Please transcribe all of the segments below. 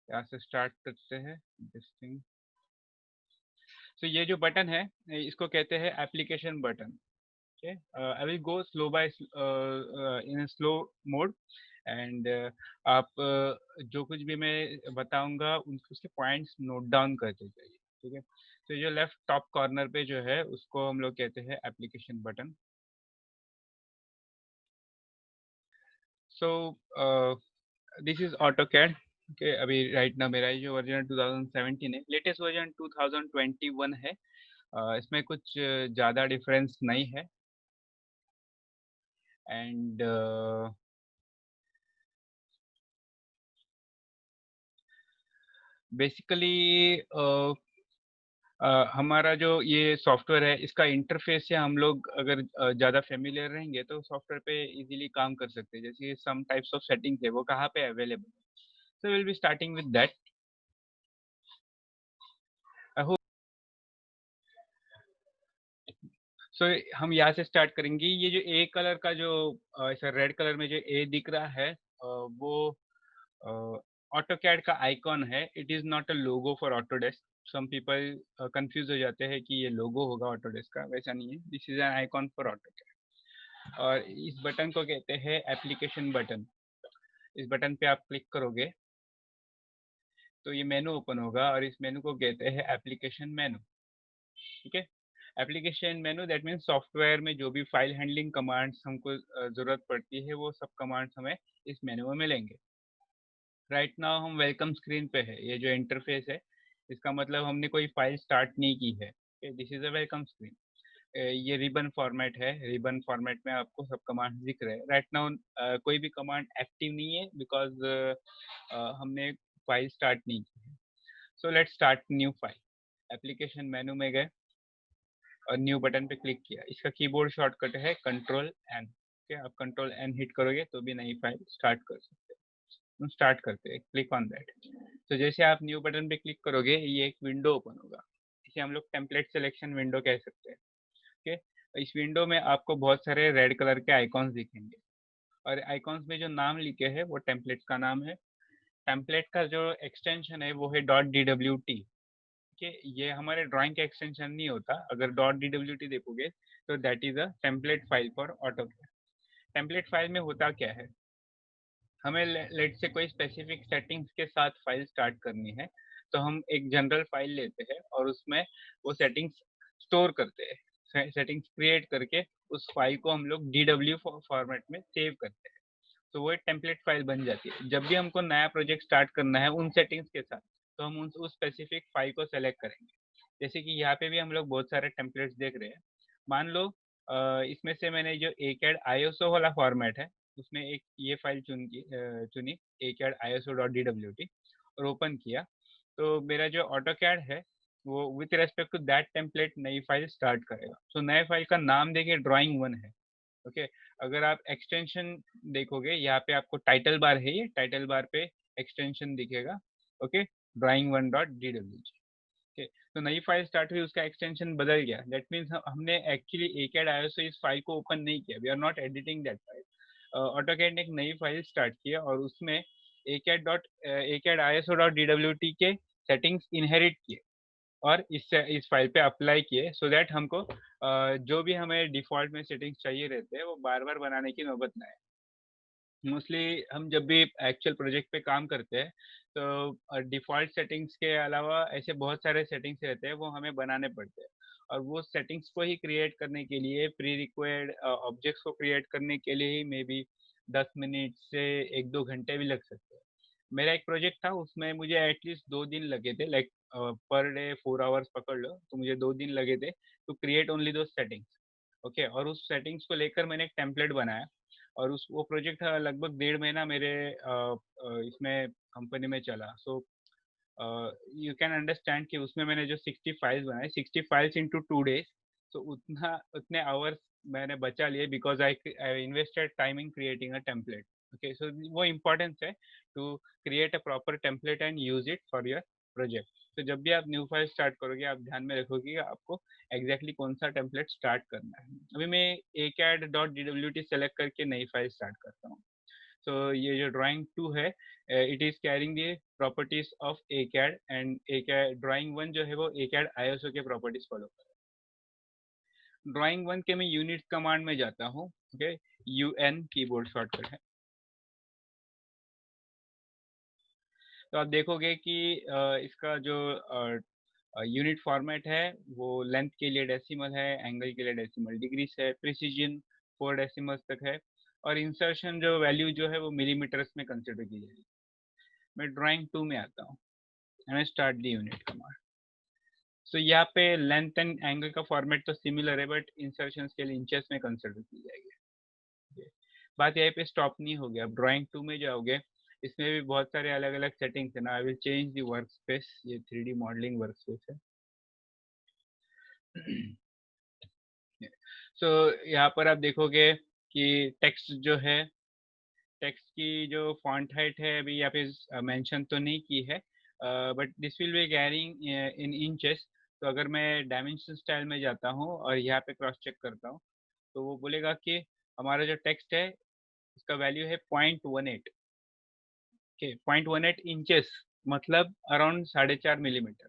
यहाँ से स्टार्ट करते हैं दिस थिंग। सो ये जो बटन है इसको कहते हैं application button. Okay, I will go slow by in slow mode and आप जो कुछ भी मैं बताऊंगा उसके पॉइंट्स नोट डाउन करते जाइए, ठीक है। तो जो लेफ्ट टॉप कॉर्नर पे जो है उसको हम लोग कहते हैं application button. So this is AutoCAD. Okay, अभी राइट ना मेरा जो वर्जन 2017 है, लेटेस्ट वर्जन 2021 है। इसमें कुछ ज़्यादा डिफरेंस नहीं है एंड बेसिकली हमारा जो ये सॉफ्टवेयर है इसका इंटरफेस से हम लोग अगर ज़्यादा फेमिलियर रहेंगे तो सॉफ्टवेयर पे इजीली काम कर सकते हैं। जैसे सम टाइप्स ऑफ सेटिंग्स है वो कहाँ पे अवेलेबल है, so will be starting with that. I hope. So हम यहाँ से स्टार्ट करेंगे। ये जो ए कलर का जो ऐसा रेड कलर में जो ए दिख रहा है वो ऑटोकैड का आइकॉन है। It is not a logo for Autodesk. Some people confuse हो जाते हैं कि ये लोगो होगा ऑटोडेस्क का, वैसा नहीं है। This is an icon for AutoCAD. और इस बटन को कहते हैं एप्लीकेशन बटन। इस बटन पे आप क्लिक करोगे तो ये मेनू ओपन होगा और इस मेनू को कहते हैं एप्लीकेशन मेनू। ठीक है, application menu that means software में जो भी फाइल हैंडलिंग कमांड्स हमको ज़रूरत पड़ती है वो सब कमांड्स हमें इस मेनू में मिलेंगे। राइट नाउ हम वेलकम स्क्रीन पे है। ये जो इंटरफेस है इसका मतलब हमने कोई फाइल स्टार्ट नहीं की है। This is a welcome screen. ये रिबन फॉर्मेट है। रिबन फॉर्मेट में आपको सब कमांड दिख रहे हैं। राइट नाउ कोई भी कमांड एक्टिव नहीं है बिकॉज हमने फाइल स्टार्ट नहीं की है। So let's start new file. Application मेनू में गए और न्यू बटन पे क्लिक किया। इसका कीबोर्ड शॉर्टकट है कंट्रोल एन। ओके, आप कंट्रोल एन हिट करोगे तो भी नई फाइल स्टार्ट कर सकते हैं। स्टार्ट करते हैं, क्लिक ऑन दैट। तो जैसे आप न्यू बटन पे क्लिक करोगे ये एक विंडो ओपन होगा। इसे हम लोग टेम्पलेट सिलेक्शन विंडो कह सकते हैं। ओके, इस विंडो में आपको बहुत सारे रेड कलर के आइकॉन्स दिखेंगे और आइकॉन्स में जो नाम लिखे हैं वो टेम्पलेट का नाम है। टेम्पलेट का जो एक्सटेंशन है वो है .dwt। कि ये हमारे ड्राइंग का एक्सटेंशन नहीं होता। अगर .dwt देखोगे तो that is a template file for AutoCAD. Template file में होता क्या है, हमें लेट से कोई स्पेसिफिक सेटिंग्स के साथ फाइल स्टार्ट करनी है तो हम एक जनरल फाइल लेते हैं और उसमें वो सेटिंग्स स्टोर करते हैं। सेटिंग्स क्रिएट करके उस फाइल को हम लोग DW फॉर्मेट में सेव करते हैं। तो वो एक टेम्पलेट फाइल बन जाती है। जब भी हमको नया प्रोजेक्ट स्टार्ट करना है उन सेटिंग्स के साथ तो हम उस स्पेसिफिक फाइल को सेलेक्ट करेंगे। जैसे कि यहाँ पे भी हम लोग बहुत सारे टेम्पलेट्स देख रहे हैं। मान लो इसमें से मैंने जो ACAD ISO वाला फॉर्मेट है उसमें एक ये फाइल चुनी ACAD ISO.dwt और ओपन किया तो मेरा जो ऑटोकैड है वो with respect to that template नई फाइल स्टार्ट करेगा। सो नए फाइल का नाम देखिए ड्राइंग 1 है। ओके, अगर आप एक्सटेंशन देखोगे यहाँ पे आपको टाइटल बार है, ये टाइटल बार पे एक्सटेंशन दिखेगा। Okay, drawing 1.dwg। ओके, तो नई फाइल स्टार्ट हुई उसका एक्सटेंशन बदल गया। दैट मीन्स हमने एक्चुअली ACAD ISO इस फाइल को ओपन नहीं किया। We are not editing that file. AutoCAD ने एक नई फाइल स्टार्ट किया और उसमें ACAD ISO.dwt के सेटिंग्स इनहेरिट किए और इस फाइल पे अप्लाई किए सो दैट हमको जो भी हमें डिफॉल्ट में सेटिंग्स चाहिए रहते हैं वो बार बार बनाने की नौबत ना आए। मोस्टली हम जब भी एक्चुअल प्रोजेक्ट पे काम करते हैं तो डिफ़ॉल्ट सेटिंग्स के अलावा ऐसे बहुत सारे सेटिंग्स रहते हैं वो हमें बनाने पड़ते हैं और वो सेटिंग्स को ही क्रिएट करने के लिए प्री रिक्वायर्ड ऑब्जेक्ट्स को क्रिएट करने के लिए ही मे बी 10 मिनट से 1-2 घंटे भी लग सकते हैं। मेरा एक प्रोजेक्ट था उसमें मुझे एटलीस्ट 2 दिन लगे थे। लाइक पर डे 4 आवर्स पकड़ लो तो मुझे 2 दिन लगे थे टू क्रिएट ओनली दो सेटिंग्स। ओके, और उस सेटिंग्स को लेकर मैंने एक टेम्पलेट बनाया और उस वो प्रोजेक्ट लगभग 1.5 महीना मेरे इसमें कंपनी में चला। सो यू कैन अंडरस्टैंड कि उसमें मैंने जो 60 फाइल्स बनाए, 60 फाइल्स इंटू 2 डेज, तो उतने आवर्स मैंने बचा लिए because I invested time in creating a template. Okay, so वो इम्पोर्टेंस है to create a proper template and use it for your project. तो जब भी आप न्यू फाइल स्टार्ट करोगे आप ध्यान में रखोगे कि आपको एग्जैक्टली कौन सा टेम्पलेट स्टार्ट करना है। अभी मैं ACAD.dwt सेलेक्ट करके नई फाइल स्टार्ट करता हूँ। So ये जो drawing 2 है, it is carrying the properties of ACAD and ACAD drawing 1 जो है वो ACAD ISO के properties follow कर रहा है। drawing 1 के मैं units command में जाता हूँ, okay, UN कीबोर्ड शॉर्टकट है। तो आप देखोगे कि इसका जो यूनिट फॉर्मेट है वो लेंथ के लिए डेसिमल है, एंगल के लिए डेसिमल डिग्रीज है, प्रिसीजन 4 डेसिमल्स तक है, और इंसर्शन जो वैल्यू जो है वो मिलीमीटर्स में कंसिडर की जाएगी। मैं ड्राइंग 2 में आता हूँ and I start the unit command. So यहाँ पे लेंथ एंड एंगल का फॉर्मेट तो सिमिलर है, बट इंसर्शन के लिए इंचेस में कंसिडर की जाएगी। बात यहाँ पे स्टॉप नहीं हो गया। ड्राइंग 2 में जाओगे, इसमें भी बहुत सारे अलग अलग सेटिंग्स है ना। I will change the work space, ये 3D मॉडलिंग वर्क स्पेस है। सो यहाँ पर आप देखोगे कि टेक्स्ट जो है, टेक्स्ट की जो फॉन्ट हाइट है अभी यहाँ पे मेंशन तो नहीं की है, but this will be carrying in inches. तो अगर मैं डायमेंशन स्टाइल में जाता हूँ और यहाँ पे क्रॉस चेक करता हूँ, तो वो बोलेगा कि हमारा जो टेक्स्ट है उसका वैल्यू है 0.18 के 0.18 इंचेस, मतलब अराउंड 4.5 मिलीमीटर।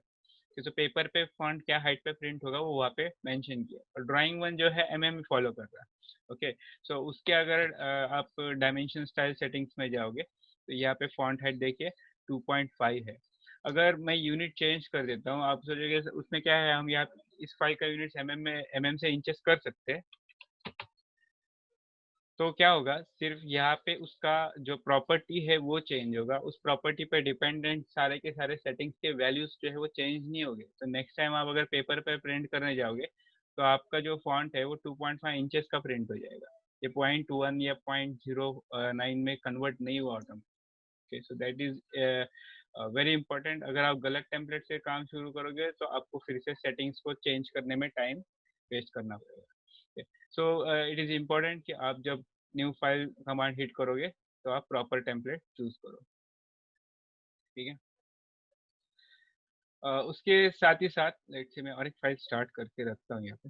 तो पेपर पे फॉन्ट क्या हाइट पे प्रिंट होगा वो वहाँ पे मेंशन किया, और ड्राइंग 1 जो है mm फॉलो कर रहा है। ओके, सो उसके अगर आप डायमेंशन स्टाइल सेटिंग्स में जाओगे तो यहाँ पे फॉन्ट हाइट देखिए 2.5 है। अगर मैं यूनिट चेंज कर देता हूँ, आप सोचोगे उसमें क्या है, हम यहाँ इस फाइल का यूनिट mm से इंचेस कर सकते हैं। तो क्या होगा, सिर्फ यहाँ पे उसका जो प्रॉपर्टी है वो चेंज होगा, उस प्रॉपर्टी पे डिपेंडेंट सारे के सारे सेटिंग्स के वैल्यूज जो है वो चेंज नहीं होंगे। तो नेक्स्ट टाइम आप अगर पेपर पे प्रिंट करने जाओगे तो आपका जो फॉन्ट है वो 2.5 इंचेस का प्रिंट हो जाएगा, ये 0.1 या 0.09 में कन्वर्ट नहीं हुआ automatic. So that is very important. अगर आप गलत टेम्पलेट से काम शुरू करोगे तो आपको फिर से सेटिंग्स को चेंज करने में टाइम वेस्ट करना पड़ेगा। सो इट इज़ इम्पोर्टेंट कि आप जब न्यू फाइल कमांड हिट करोगे तो आप प्रॉपर टेम्पलेट चूज करो, ठीक है। उसके साथ ही साथ लेट से मैं और एक फाइल स्टार्ट करके रखता हूँ यहाँ पे।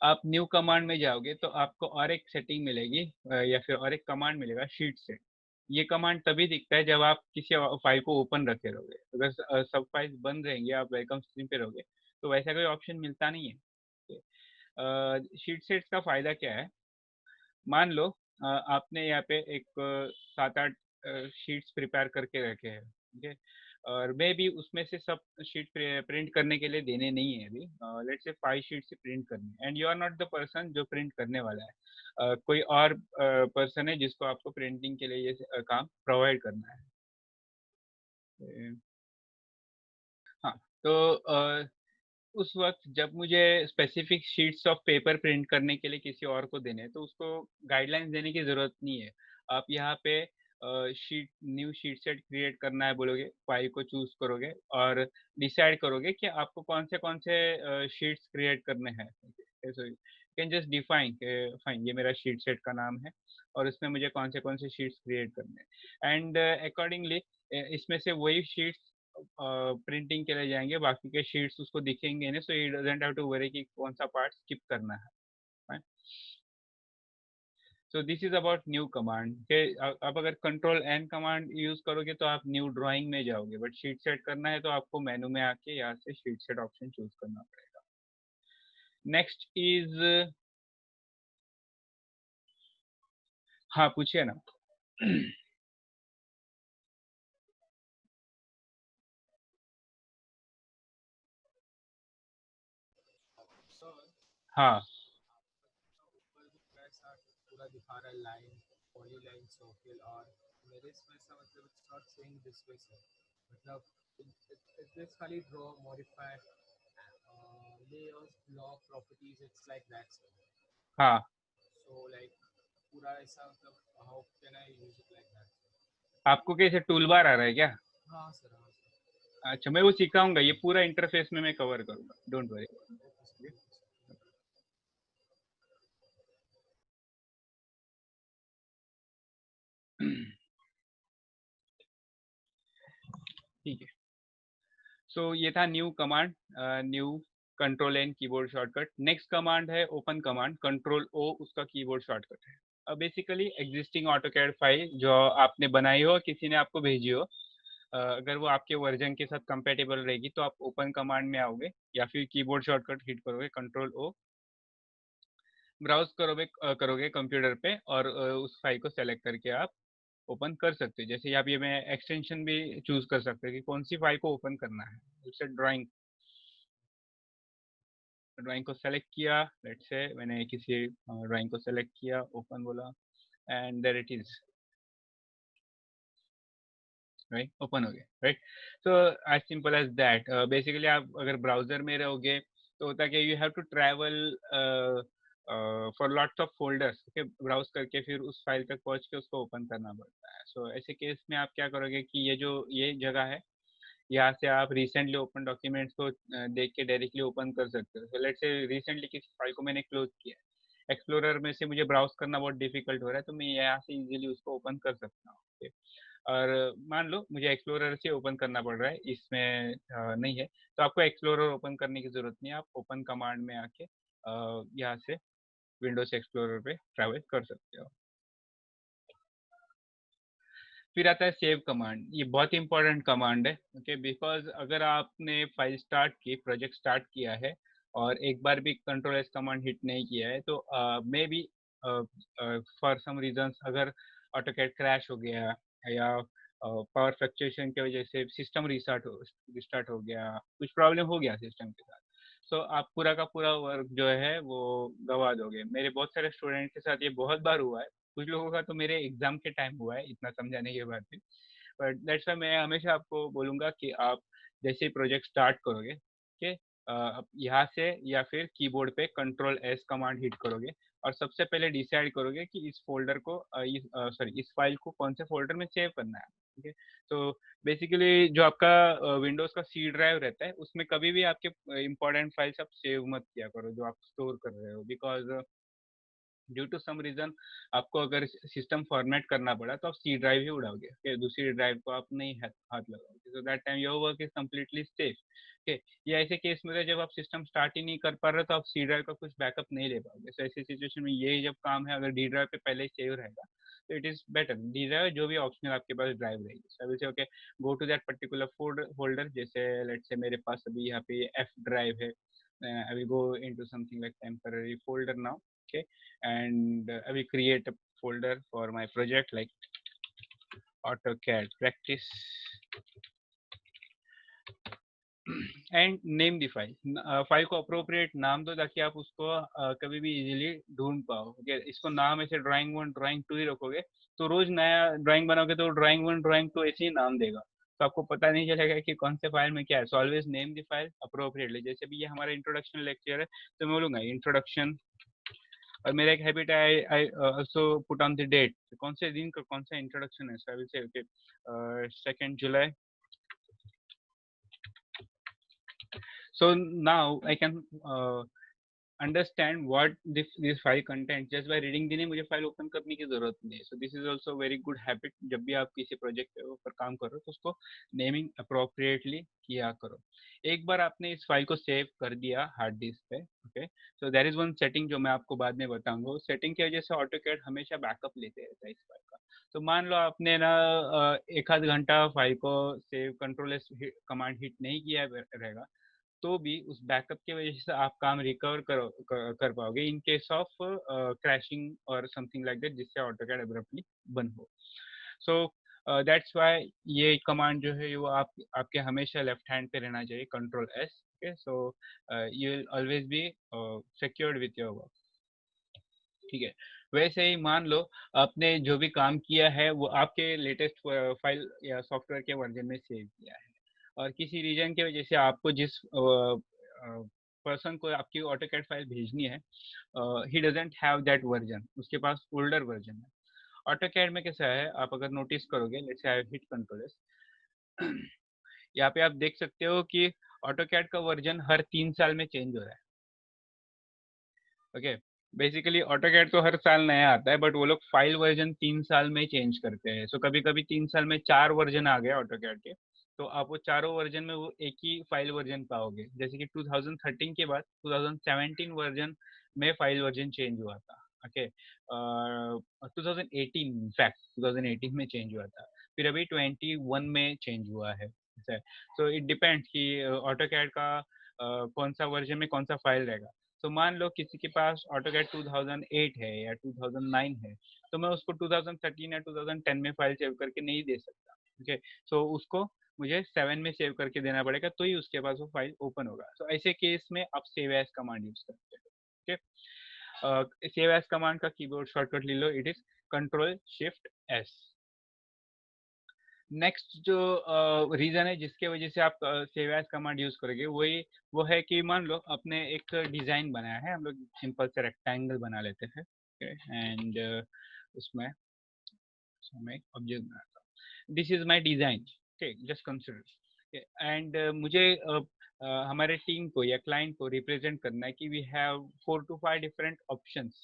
आप न्यू कमांड में जाओगे तो आपको और एक सेटिंग मिलेगी, या फिर और एक कमांड मिलेगा, शीट सेट। ये कमांड तभी दिखता है जब आप किसी फाइल को ओपन रखे रहोगे। अगर सब फाइल्स बंद रहेंगे, आप वेलकम स्क्रीन पे रहोगे, तो वैसा कोई ऑप्शन मिलता नहीं है। शीट सेट्स का फायदा क्या है, मान लो आपने यहाँ पे एक 7-8 शीट्स प्रिपेयर करके रखे हैं, ठीक है, और मैं भी उसमें से सब शीट प्रिंट करने के लिए देने नहीं है अभी। लेट्स से 5 शीट से प्रिंट करनी है, and you are not the person जो प्रिंट करने वाला है। कोई और पर्सन है जिसको आपको प्रिंटिंग के लिए ये काम प्रोवाइड करना है। हाँ, तो उस वक्त जब मुझे specific sheets of paper print करने के लिए किसी और को देने हैं, तो उसको गाइडलाइंस देने की ज़रूरत नहीं है। आप यहाँ पे न्यू शीट सेट क्रिएट करना है बोलोगे, फाइल को चूज करोगे और डिसाइड करोगे कि आपको कौन से शीट्स क्रिएट करने हैं। So you can just define, fine ये मेरा शीट सेट का नाम है और इसमें मुझे कौन से शीट्स क्रिएट करने हैं, एंड अकॉर्डिंगली इसमें से वही शीट्स प्रिंटिंग के लिए जाएंगे, बाकी के शीट्स उसको दिखेंगे नहीं। So he doesn't have to worry कि कौन सा पार्ट स्किप करना है। So this is about new command के। आप अगर कंट्रोल एन कमांड यूज करोगे तो आप न्यू ड्राइंग में जाओगे, बट शीट सेट करना है तो आपको मेनू में आके यहाँ से शीट सेट ऑप्शन चूज करना पड़ेगा। नेक्स्ट इज, हाँ पूछिए ना। हाँ पूरा दिखा रहा है लाइन, पॉली लाइन, सर्किल, और मेरे इसमें ऐसा मतलब it's not showing this way sir, मतलब इट्स खाली draw modify layers block properties, it's like that sir. हाँ, सो लाइक पूरा ऐसा मतलब how can I use it like that? आपको कैसे टूल बार आ रहा है क्या? हाँ सर, हाँ सर। अच्छा, मैं वो सिखाऊंगा, ये पूरा इंटरफेस में मैं कवर करूंगा, don't worry. Okay sir, thank you sir. ठीक है। सो ये था new command, new control N keyboard shortcut. Next command है ओपन कमांड, कंट्रोल ओ उसका कीबोर्ड शॉर्टकट है। बेसिकली एग्जिस्टिंग ऑटोकैड फाइल जो आपने बनाई हो, किसी ने आपको भेजी हो, अगर वो आपके वर्जन के साथ कंपेटेबल रहेगी तो आप ओपन कमांड में आओगे या फिर कीबोर्ड शॉर्टकट हिट करोगे कंट्रोल ओ, ब्राउज करोगे कंप्यूटर पे और उस फाइल को सेलेक्ट करके आप ओपन कर सकते हैं। जैसे आप ये मैं एक्सटेंशन भी चूज कर सकते हैं कि कौन सी फाइल को ओपन करना है। जैसे ड्राइंग को सेलेक्ट किया, लेट्स से मैंने किसी ड्राइंग को सेलेक्ट किया, ओपन बोला and there it is, right, open हो गया, right. So as simple as that. Basically आप अगर ब्राउजर में रहोगे तो होता है कि you have to travel for lots of folders, okay, browse करके फिर उस फाइल तक पहुंच के उसको ओपन करना पड़ता है। सो ऐसे केस में आप क्या करोगे कि ये जगह है, यहाँ से आप रिसेंटली ओपन डॉक्यूमेंट्स को देख के डायरेक्टली ओपन कर सकते हो। सो लेट्स से रिसेंटली किसी फाइल को मैंने क्लोज किया, एक्सप्लोरर में से मुझे ब्राउज करना बहुत डिफिकल्ट हो रहा है, तो मैं यहाँ से इजीली उसको ओपन कर सकता हूँ, okay? और मान लो मुझे एक्सप्लोरर से ओपन करना पड़ रहा है, इसमें नहीं है, तो आपको एक्सप्लोरर ओपन करने की जरूरत नहीं है, आप ओपन कमांड में आके यहाँ से विंडोज एक्सप्लोरर पे ट्रैवल कर सकते हो। फिर आता है सेव कमांड। ये बहुत इंपॉर्टेंट कमांड है, ओके, बिकॉज अगर आपने फाइल स्टार्ट की, प्रोजेक्ट स्टार्ट किया है और एक बार भी कंट्रोल एस कमांड हिट नहीं किया है तो may be for some reasons अगर ऑटोकैड क्रैश हो गया या पावर फ्लक्चुएशन की वजह से सिस्टम रिस्टार्ट हो गया, कुछ प्रॉब्लम हो गया सिस्टम के साथ, तो आप पूरा का पूरा वर्क जो है वो गवा दोगे। मेरे बहुत सारे स्टूडेंट के साथ ये बहुत बार हुआ है, कुछ लोगों का तो मेरे एग्जाम के टाइम हुआ है इतना समझाने के बाद भी। बट दैट्स वाई मैं हमेशा आपको बोलूंगा कि आप जैसे ही प्रोजेक्ट स्टार्ट करोगे, ओके, आप यहाँ से या फिर कीबोर्ड पे कंट्रोल एस कमांड हिट करोगे और सबसे पहले डिसाइड करोगे कि इस फोल्डर को इस फाइल को कौन से फोल्डर में सेव करना है, ओके। तो बेसिकली जो आपका विंडोज का सी ड्राइव रहता है उसमें कभी भी आपके इंपॉर्टेंट फाइल्स आप सेव मत किया करो जो आप स्टोर कर रहे हो, because due to some reason आपको अगर सिस्टम फॉर्मेट करना पड़ा तो आप सी ड्राइव ही उड़ाओगे, okay? दूसरी ड्राइव को आप नहीं हाथ लगाओगे, so that time your work is completely safe, okay. या ऐसे केस में जब आप सिस्टम स्टार्ट ही नहीं कर पा रहे तो आप सी ड्राइव का कुछ बैकअप नहीं ले पाओगे। सो ऐसी सिचुएशन में यही जब काम है, अगर डी ड्राइव पे पहले ही सेव रहेगा तो it is better. D drive जो भी ऑप्शनल आपके पास ड्राइव रहेगी, so I will say okay go to that particular folder. जैसे लेट्स से मेरे पास अभी यहाँ पे एफ ड्राइव है, I will go into something like temporary folder now, okay, and I will create a folder for my project like AutoCAD practice and name the file. File को appropriate नाम दो ताकि आप उसको कभी भी इजीली ढूंढ पाओ, okay? इसको नाम ऐसे ड्राइंग 1 ड्राइंग 2 ही रखोगे तो रोज नया ड्राइंग बनाओगे तो ड्राइंग 1 ड्राइंग 2 ऐसे ही नाम देगा, तो आपको पता नहीं चलेगा कि कौन से फाइल में क्या है। So always name the file appropriately. जैसे भी ये हमारा इंट्रोडक्शन लेक्चर है तो मैं बोलूंगा इंट्रोडक्शन, और मेरा एक हैबिट है I also put on the date, कौन से दिन का कौन सा इंट्रोडक्शन है। So I will say okay 2nd July। So now I can understand what this file contains just by reading the name, मुझे फाइल ओपन करने की जरूरत नहीं है। So this is also very good habit, जब भी आप किसी प्रोजेक्ट के ऊपर काम करो तो उसको नेमिंग अप्रोप्रिएटली किया करो। एक बार आपने इस फाइल को सेव कर दिया हार्ड डिस्क पे, okay, so there is one setting जो मैं आपको बाद में बताऊंगा। उस सेटिंग की वजह से ऑटोकैड हमेशा बैकअप लेते रहता है इस फाइल का। तो मान लो आपने ना एक आध घंटा फाइल को save control S command hit नहीं किया रहेगा तो भी उस बैकअप की वजह से आप काम रिकवर कर पाओगे इन केस ऑफ क्रैशिंग और समथिंग लाइक दैट, जिससे ऑटोकैड अब्रप्टली बंद हो। सो दैट्स व्हाई ये कमांड जो है वो आपके हमेशा लेफ्ट हैंड पे रहना चाहिए, control S, okay. So you will always be secured with your work, ठीक है। वैसे ही मान लो आपने जो भी काम किया है वो आपके लेटेस्ट फाइल या सॉफ्टवेयर के वर्जन में सेव किया है और किसी रीजन की वजह से आपको जिस पर्सन को आपकी ऑटोकैड फाइल भेजनी है ही डजंट हैव दैट वर्जन, उसके पास ओल्डर वर्जन है। ऑटोकैड में कैसा है, आप अगर नोटिस करोगे, let's say I hit control S, यहाँ पे आप देख सकते हो कि ऑटोकैड का वर्जन हर 3 साल में चेंज हो रहा है, ओके। बेसिकली ऑटोकैड तो हर साल नया आता है बट वो लोग फाइल वर्जन 3 साल में चेंज करते हैं। सो कभी कभी 3 साल में 4 वर्जन आ गया ऑटोकैड के, तो आप वो चारों वर्जन में वो एक ही फाइल वर्जन पाओगे। जैसे कि 2013 के बाद 2017 वर्जन में फाइल वर्जन चेंज हुआ था, ओके 2018 इनफैक्ट 2018 में चेंज हुआ था, फिर अभी 21 में चेंज हुआ है। सो इट डिपेंड्स कि ऑटो कैड का कौन सा वर्जन में कौन सा फाइल रहेगा। तो मान लो किसी के पास ऑटोकैड 2008 है या 2009 है, तो मैं उसको 2013 या 2010 में फाइल सेव करके नहीं दे सकता। ओके, सो उसको मुझे 7 में सेव करके देना पड़ेगा, तो ही उसके पास वो फाइल ओपन होगा। तो ऐसे केस में आप सेव एज कमांड यूज करते हैं। ओके, सेव एज कमांड का कीबोर्ड शॉर्टकट ले लो, it is control shift S. Next जो रीजन है जिसके वजह से आप सेव एज कमांड यूज करोगे, वही वो है कि मान लो आपने एक डिजाइन बनाया है, हम लोग सिंपल से रेक्टेंगल बना लेते हैं एंड उसमें हमें ऑब्जेक्ट बनाता हूँ, दिस इज माय डिजाइन। ठीक, जस्ट कंसिडर एंड मुझे हमारे टीम को या क्लाइंट को रिप्रेजेंट करना है कि we have 4 to 5 different options.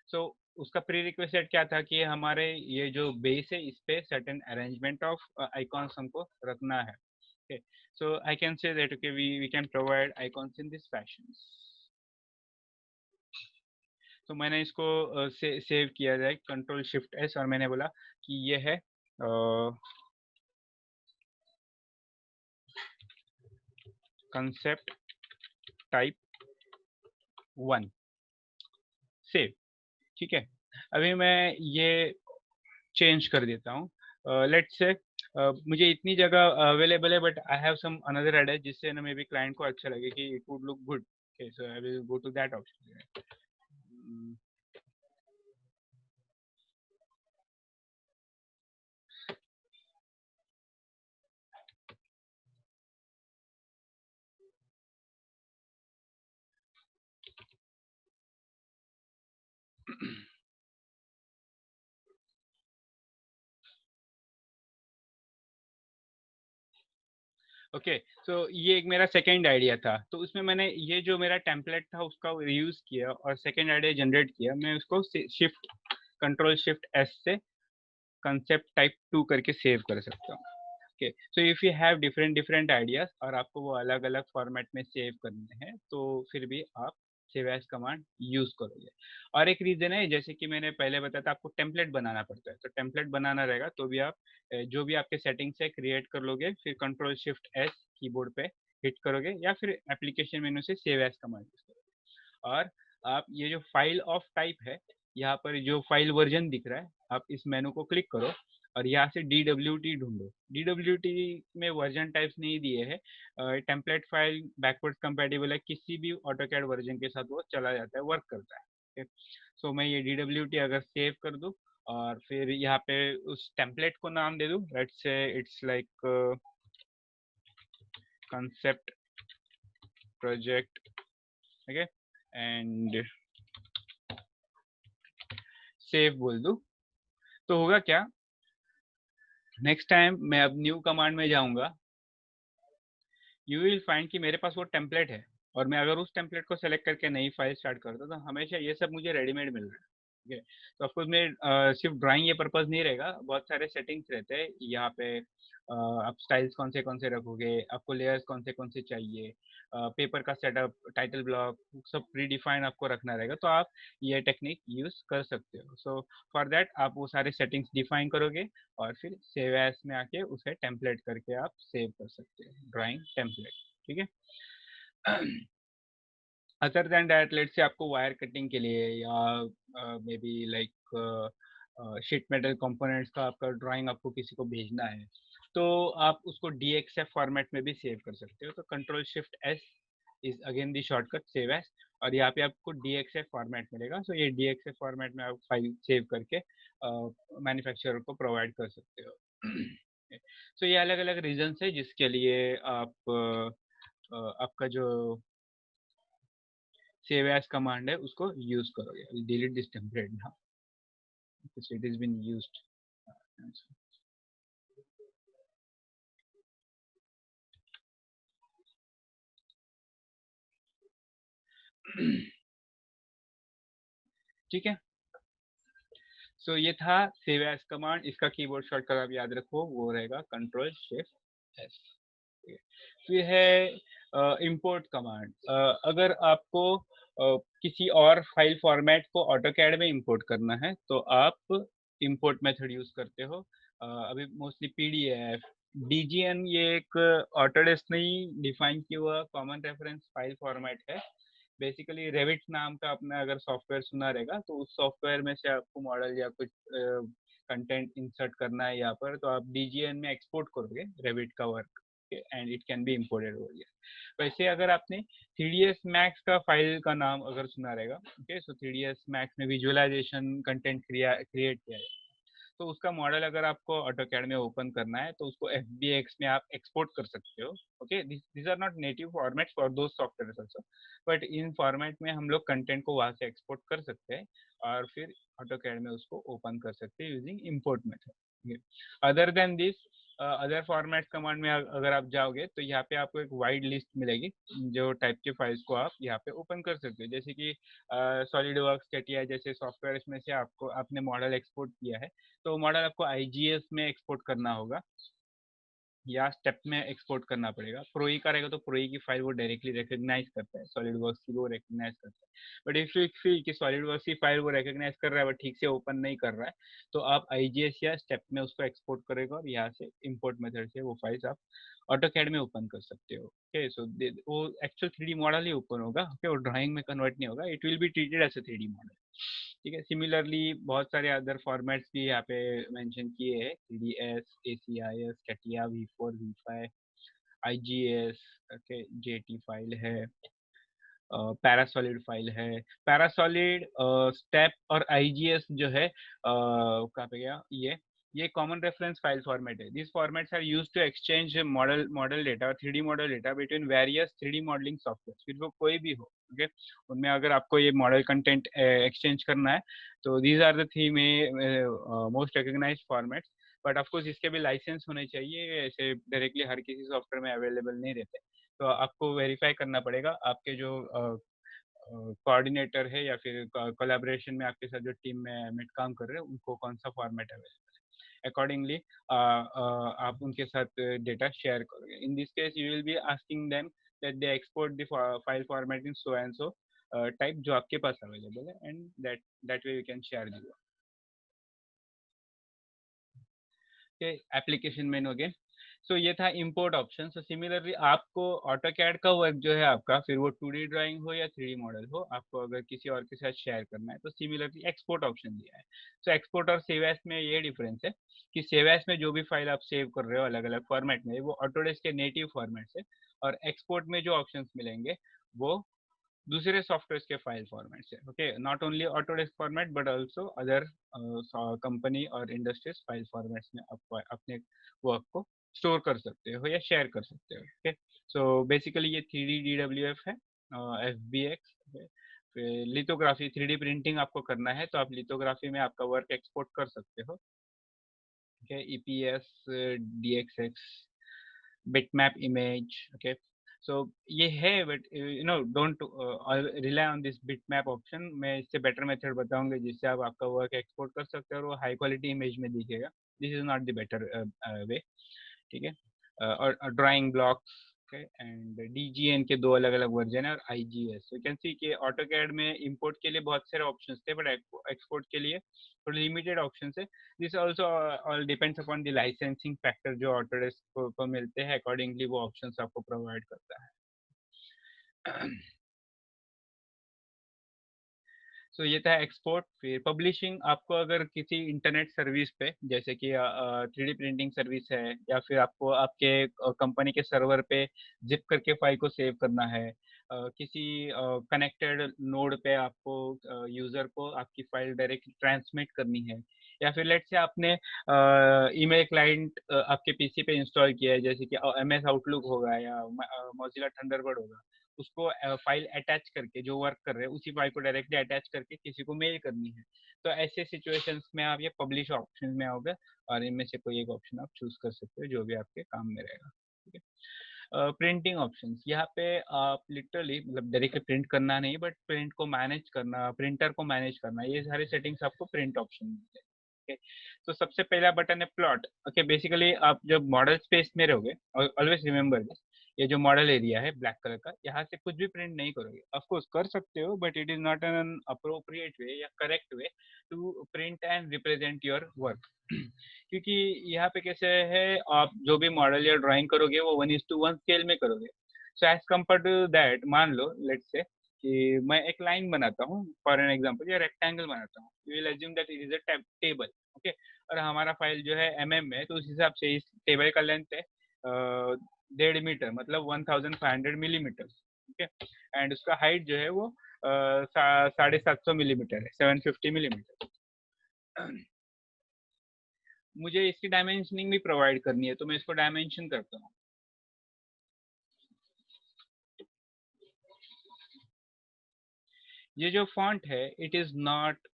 So उसका प्री रिक्वेस्ट क्या था कि हमारे ये जो बेस है इस पे सर्टेन अरेंजमेंट ऑफ आइकॉन्स हमको रखना है। okay, so I can say that okay we can provide icons in this fashion। तो मैंने इसको सेव किया जाए कंट्रोल शिफ्ट एस, और मैंने बोला कि ये है कंसेप्ट टाइप 1 सेव। ठीक है, अभी मैं ये चेंज कर देता हूँ। लेट्स से मुझे इतनी जगह अवेलेबल है, but I have some another address जिससे ना मे बी क्लाइंट को अच्छा लगे कि it would look good. Okay, so I will go to that option. Okay, so ये एक मेरा सेकेंड आइडिया था, तो उसमें मैंने ये जो मेरा टेम्पलेट था उसका रीयूज किया और सेकेंड आइडिया जनरेट किया। मैं उसको शिफ्ट कंट्रोल शिफ्ट एस से कंसेप्ट टाइप 2 करके सेव कर सकता हूँ। Okay, so if you have different different ideas और आपको वो अलग अलग फॉर्मेट में सेव करने हैं, तो फिर भी आप सेव एज कमांड यूज करोगे। और एक रीजन है, जैसे कि मैंने पहले बताया था, आपको टेम्पलेट बनाना पड़ता है, तो टेम्पलेट बनाना रहेगा तो भी आप जो भी आपके सेटिंग्स है क्रिएट कर लोगे, फिर कंट्रोल शिफ्ट एस कीबोर्ड पे हिट करोगे या फिर एप्लीकेशन मेनू से सेव एज कमांड यूज करोगे। और आप ये जो फाइल ऑफ टाइप है, यहाँ पर जो फाइल वर्जन दिख रहा है, आप इस मेनू को क्लिक करो और यहाँ से DWT ढूंढो। DWT में वर्जन टाइप्स नहीं दिए हैं, टेम्पलेट फाइल बैकवर्ड कंपेटेबल है, किसी भी ऑटोकैड वर्जन के साथ वो चला जाता है, वर्क करता है। सो मैं ये DWT अगर सेव कर दूँ और फिर यहाँ पे उस टेम्पलेट को नाम दे दूँ, let's say it's like concept project, okay, and save बोल दूँ, तो होगा क्या, नेक्स्ट टाइम मैं अब न्यू कमांड में जाऊंगा, यू विल फाइंड कि मेरे पास वो टेम्पलेट है, और मैं अगर उस टेम्पलेट को सेलेक्ट करके नई फाइल स्टार्ट करता हूँ, तो हमेशा ये सब मुझे रेडीमेड मिल रहा है। ठीक है, तो ऑफकोर्स में सिर्फ ड्राइंग ये पर्पज नहीं रहेगा, बहुत सारे सेटिंग्स रहते हैं यहाँ पे। आप स्टाइल्स कौन से रखोगे, आपको लेयर्स कौन से चाहिए, पेपर का सेटअप, टाइटल ब्लॉक, सब प्री डिफाइन आपको रखना रहेगा, तो आप ये टेक्निक यूज कर सकते हो। सो फॉर दैट आप वो सारे सेटिंग्स डिफाइन करोगे और फिर सेव एज में आके उसे टेम्पलेट करके आप सेव कर सकते हो, ड्राइंग टेम्पलेट। ठीक है, other than that, let's say आपको वायर कटिंग के लिए या may be like sheet metal components का आपका ड्राइंग आपको किसी को भेजना है, तो आप उसको DXF फॉर्मेट में भी सेव कर सकते हो। तो control shift S is again the shortcut save as, और यहाँ पे आपको DXF फॉर्मेट मिलेगा। सो ये DXF फॉर्मेट में आप फाइल सेव करके मैन्युफैक्चरर को प्रोवाइड कर सकते हो। सो ये अलग अलग रीजन है जिसके लिए आप आपका जो save as कमांड है उसको यूज करोगे। Delete this template now because it has been used। ठीक है, सो ये था सेव एज कमांड, इसका कीबोर्ड शॉर्टकट आप याद रखो, वो रहेगा कंट्रोल शिफ्ट एस। फिर है इंपोर्ट कमांड। अगर आपको किसी और फाइल फॉर्मेट को ऑटोकैड में इंपोर्ट करना है तो आप इंपोर्ट मेथड यूज करते हो। अभी मोस्टली पीडीएफ, डीजीएन ये एक ऑटोडेस्क ने ही डिफाइन किया हुआ कॉमन रेफरेंस फाइल फॉर्मेट है। बेसिकली रेविट नाम का आपने अगर सॉफ्टवेयर सुना रहेगा तो उस सॉफ्टवेयर में से आपको मॉडल या कुछ कंटेंट इंसर्ट करना है यहाँ पर, तो आप डीजीएन में एक्सपोर्ट करोगे रेविट का work and it can be imported over here. वैसे अगर आपने 3ds मैक्स का फाइल का नाम अगर सुना रहेगा, ओके, सो 3ds मैक्स में विजुअलाइजेशन कंटेंट क्रिएट किया है, तो उसका मॉडल अगर आपको ऑटोकैड में ओपन करना है तो उसको FBX में आप एक्सपोर्ट कर सकते हो। Okay, this are not native formats for those software also, but in format में हम लोग कंटेंट को वहां से एक्सपोर्ट कर सकते हैं और फिर ऑटोकैड में उसको ओपन कर सकते हैं using import method. Other than this, other format command में अगर आप जाओगे तो यहाँ पे आपको एक वाइड लिस्ट मिलेगी जो टाइप के फाइल्स को आप यहाँ पे ओपन कर सकते हो, जैसे कि सॉलिड वर्क्स, कैटिया जैसे सॉफ्टवेयर में से आपको आपने मॉडल एक्सपोर्ट किया है तो मॉडल आपको आईजीएस में एक्सपोर्ट करना होगा या स्टेप में एक्सपोर्ट करना पड़ेगा। प्रोई का रहेगा तो प्रोई की फाइल वो डायरेक्टली रिकॉग्नाइज करता है, सॉलिड वर्क्स की वो रिकॉग्नाइज करता है। बट इफ यू फील कि सॉलिड वर्क्स की फाइल वो रिकॉग्नाइज कर रहा है बट ठीक से ओपन नहीं कर रहा है तो आप आईजीएस या स्टेप में उसको एक्सपोर्ट करेगा और यहाँ से इंपोर्ट मेथड से वो फाइल्स आप ऑटोकैड में ओपन कर सकते हो। ओके, सो वो एक्चुअल 3D मॉडल ही ओपन होगा। ओके, वो ड्राइंग में कन्वर्ट नहीं होगा, it will be treated as a 3D model. ठीक है, सिमिलरली बहुत सारे अदर फॉर्मेट्स भी यहाँ पे मेंशन किए हैं, CDS, ACIS, CATIA, V4, V5, IGS, okay, JT file है, पैरासॉलिड फाइल है। पैरासॉलिड, स्टेप और आईजीएस जो है कहाँ पे गया ये कॉमन रेफरेंस फाइल फॉर्मेट है। This formats are used to exchange model data, 3D model data between various 3D modelling software, फिर वो कोई भी हो। ओके, उनमें अगर आपको ये मॉडल कंटेंट एक्सचेंज करना है तो दीज आर द थ्री में most recognised formats. But of course इसके भी लाइसेंस होने चाहिए, ऐसे डायरेक्टली हर किसी सॉफ्टवेयर में अवेलेबल नहीं रहते, तो आपको वेरीफाई करना पड़ेगा आपके जो कोऑर्डिनेटर है या फिर कोलैबोरेशन में आपके साथ जो टीम में काम कर रहे हैं उनको कौन सा फॉर्मेट अवेलेबल है, अकॉर्डिंगली आप उनके साथ डेटा शेयर करोगे। In this case you will be asking them that they export the file format in so and so type जो आपके पास अवेलेबल है and that way you can share the application menu again. So ये था import option. So similarly आपको AutoCAD का work जो है आपका, फिर वो 2D ड्राइंग हो या 3D मॉडल हो, आपको अगर किसी और के साथ शेयर करना है तो सिमिलरली एक्सपोर्ट ऑप्शन दिया है। सो एक्सपोर्ट और सेव एज में ये डिफरेंस है कि सेव एज में जो भी फाइल आप सेव कर रहे हो अलग अलग फॉर्मेट में वो ऑटोडेस्क के नेटिव फॉर्मेट से, और एक्सपोर्ट में जो ऑप्शंस मिलेंगे वो दूसरे सॉफ्टवेयर के फाइल फॉर्मेट से। Okay, not only Autodesk format but also other company और इंडस्ट्रीज फाइल फॉर्मेट्स में आप अपने वर्क को स्टोर कर सकते हो या शेयर कर सकते हो। ओके, सो बेसिकली ये 3D DWF है, FBX। फिर लिथोग्राफी, 3D प्रिंटिंग आपको करना है तो आप लिथोग्राफी में आपका वर्क एक्सपोर्ट कर सकते हो। Okay, EPS, DXX, bitmap image। okay, so ये है, but don't rely on this bitmap option। मैं इससे बेटर मेथड बताऊंगा जिससे आप आपका वर्क एक्सपोर्ट कर सकते हो और वो हाई क्वालिटी इमेज में दिखेगा। This is not the better way. ठीक है, और ड्राइंग ब्लॉक्स एंड डीजीएन के दो अलग अलग वर्जन है और आईजीएस। यू कैन सी कि ऑटोकैड में इंपोर्ट के लिए बहुत सारे ऑप्शंस थे बट एक्सपोर्ट के लिए थोड़े लिमिटेड ऑप्शन है। This also all depends upon the licensing factor जो ऑटोडेस्क को मिलते हैं, अकॉर्डिंगली वो ऑप्शंस आपको प्रोवाइड करता है। सो ये था एक्सपोर्ट। फिर पब्लिशिंग, आपको अगर किसी इंटरनेट सर्विस पे जैसे कि 3D प्रिंटिंग सर्विस है या फिर आपको आपके कंपनी के सर्वर पे जिप करके फाइल को सेव करना है, किसी कनेक्टेड नोड पे आपको यूजर को आपकी फाइल डायरेक्टली ट्रांसमिट करनी है, या फिर लेट से आपने ईमेल क्लाइंट आपके पीसी पे इंस्टॉल किया है जैसे कि MS आउटलुक होगा या मोजिला थंडरबर्ड होगा, उसको फाइल अटैच करके जो वर्क कर रहे हैं उसी फाइल को डायरेक्टली अटैच करके किसी को मेल करनी है, तो ऐसे सिचुएशंस में आप ये पब्लिश ऑप्शन में आओगे और इनमें से कोई एक ऑप्शन आप चूज कर सकते हो जो भी आपके काम में रहेगा। ठीक है, प्रिंटिंग ऑप्शंस, यहाँ पे आप लिटरली मतलब डायरेक्टली प्रिंट करना नहीं बट प्रिंट को मैनेज करना, प्रिंटर को मैनेज करना, ये सारे सेटिंग्स आपको प्रिंट ऑप्शन में मिलते हैं। ओके। तो सबसे पहला बटन है प्लॉट। ओके, बेसिकली आप जब मॉडल स्पेस में रहोगे, ऑलवेज रिमेंबर दिस, ये जो मॉडल एरिया है ब्लैक कलर का, यहाँ से कुछ भी प्रिंट नहीं करोगे। ऑफ कोर्स कर सकते हो, but it is not an appropriate way या correct way to print and represent your work. क्योंकि यहाँ पे कैसे है, आप जो भी मॉडल या ड्राइंग करोगे वो 1:1 स्केल में करोगे। So as compared to that, मान लो लेट्स से कि मैं एक लाइन बनाता हूँ फॉर एन एग्जांपल, या रेक्टेंगल बनाता हूँ, you will assume that it is a table. Okay, और हमारा फाइल जो है में, तो उस हिसाब से इस टेबल का लेंथ है 1.5 मीटर, मतलब 1500 मिलीमीटर। ओके, एंड उसका हाइट जो है वो 750 मिलीमीटर है, 750 मिलीमीटर। मुझे इसकी डायमेंशनिंग भी प्रोवाइड करनी है, तो मैं इसको डायमेंशन करता हूँ। ये जो फॉन्ट है it is not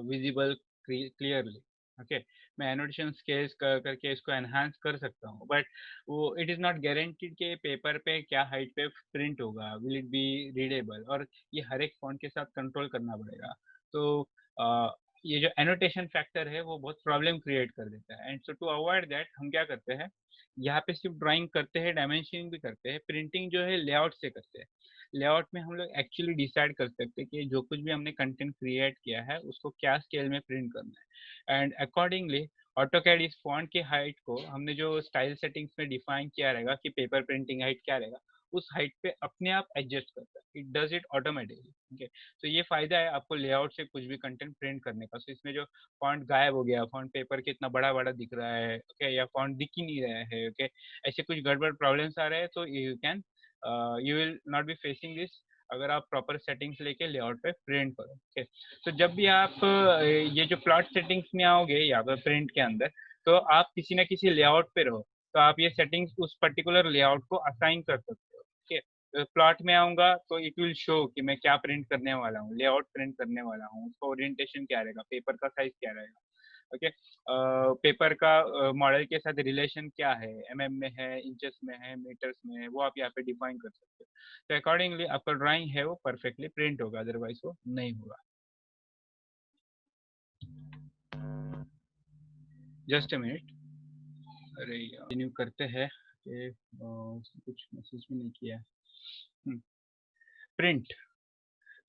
visible clearly. Okay, मैं एनोटेशन स्केल्स करके इसको एनहांस कर सकता हूँ, बट वो इट इज नॉट गारंटीड कि पेपर पे क्या हाइट पे प्रिंट होगा, विल इट बी रीडेबल, और ये हर एक फॉन्ट के साथ कंट्रोल करना पड़ेगा। तो ये जो एनोटेशन फैक्टर है वो बहुत प्रॉब्लम क्रिएट कर देता है। And so to avoid that हम क्या करते हैं, यहाँ पे सिर्फ ड्राइंग करते हैं, डायमेंशनिंग भी करते हैं, प्रिंटिंग जो है लेआउट से करते हैं। लेआउट में हम लोग एक्चुअली डिसाइड कर सकते हैं कि जो कुछ भी हमने कंटेंट क्रिएट किया है उसको क्या स्केल में प्रिंट करना है, एंड अकॉर्डिंगली ऑटोकैड इस फॉन्ट की हाइट को हमने जो स्टाइल सेटिंग्स में डिफाइन किया रहेगा कि पेपर प्रिंटिंग हाइट क्या रहेगा, उस हाइट पे अपने आप एडजस्ट करता है, it does it automatically. Okay, तो ये फायदा है आपको लेआउट से कुछ भी कंटेंट प्रिंट करने का। तो इसमें जो फॉन्ट गायब हो गया, फॉन्ट पेपर के इतना बड़ा बड़ा दिख रहा है, ओके, या फॉन्ट दिख ही नहीं रहा है, ओके, ऐसे कुछ गड़बड़ प्रॉब्लम्स आ रहे हैं, तो you can you will not be facing this अगर आप प्रॉपर सेटिंग्स लेके लेआउट पे प्रिंट करो। ओके, तो जब भी आप ये जो प्लॉट सेटिंग्स में आओगे यहाँ पर प्रिंट के अंदर, तो आप किसी ना किसी लेआउट पे रहो, तो आप ये सेटिंग्स उस पर्टिकुलर लेआउट को असाइन कर सकते हो। ओके, तो प्लॉट में आऊंगा तो इट विल शो कि मैं क्या प्रिंट करने वाला हूँ, लेआउट प्रिंट करने वाला हूँ, उसका ओरिएंटेशन क्या रहेगा, पेपर का साइज क्या रहेगा। ओके, पेपर का मॉडल के साथ रिलेशन क्या है, में है, इंचेस में है, मीटर्स में है, वो आप यहाँ पे डिफाइन कर सकते हो। तो अकॉर्डिंगली आपका ड्राइंग है वो परफेक्टली प्रिंट होगा, अदरवाइज वो नहीं होगा। जस्ट अ मिनट, अरे कंटिन्यू करते हैं कि कुछ मैसेज भी नहीं किया है। प्रिंट,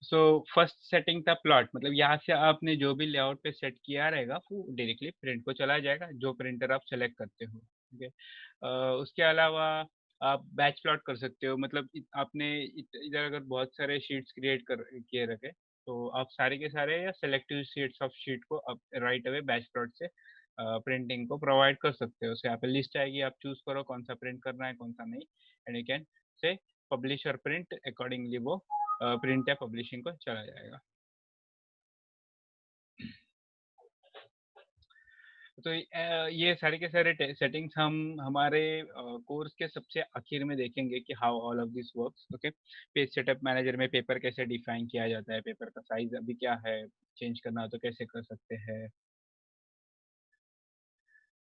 सो फर्स्ट सेटिंग था प्लॉट, मतलब यहाँ से आपने जो भी लेआउट पे सेट किया रहेगा वो डायरेक्टली प्रिंट को चला जाएगा, जो प्रिंटर आप सेलेक्ट करते हो। ओके, उसके अलावा आप बैच प्लॉट कर सकते हो, मतलब आपने इधर अगर बहुत सारे शीट्स क्रिएट कर किए रखे, तो आप सारे के सारे या सेलेक्टिव शीट्स ऑफ शीट को आप राइट अवे बैच प्लॉट से प्रिंटिंग को प्रोवाइड कर सकते हो। उससे यहाँ पे लिस्ट आएगी, आप चूज करो कौन सा प्रिंट करना है कौन सा नहीं, and you can say publish और प्रिंट, अकॉर्डिंगली वो प्रिंट या पब्लिशिंग को चला जाएगा। तो ये सारे के सारे सेटिंग्स हम हमारे कोर्स के सबसे आखिर में देखेंगे कि how all of this works. Okay, page setup manager में पेपर कैसे डिफाइन किया जाता है, पेपर का साइज अभी क्या है, चेंज करना हो तो कैसे कर सकते हैं।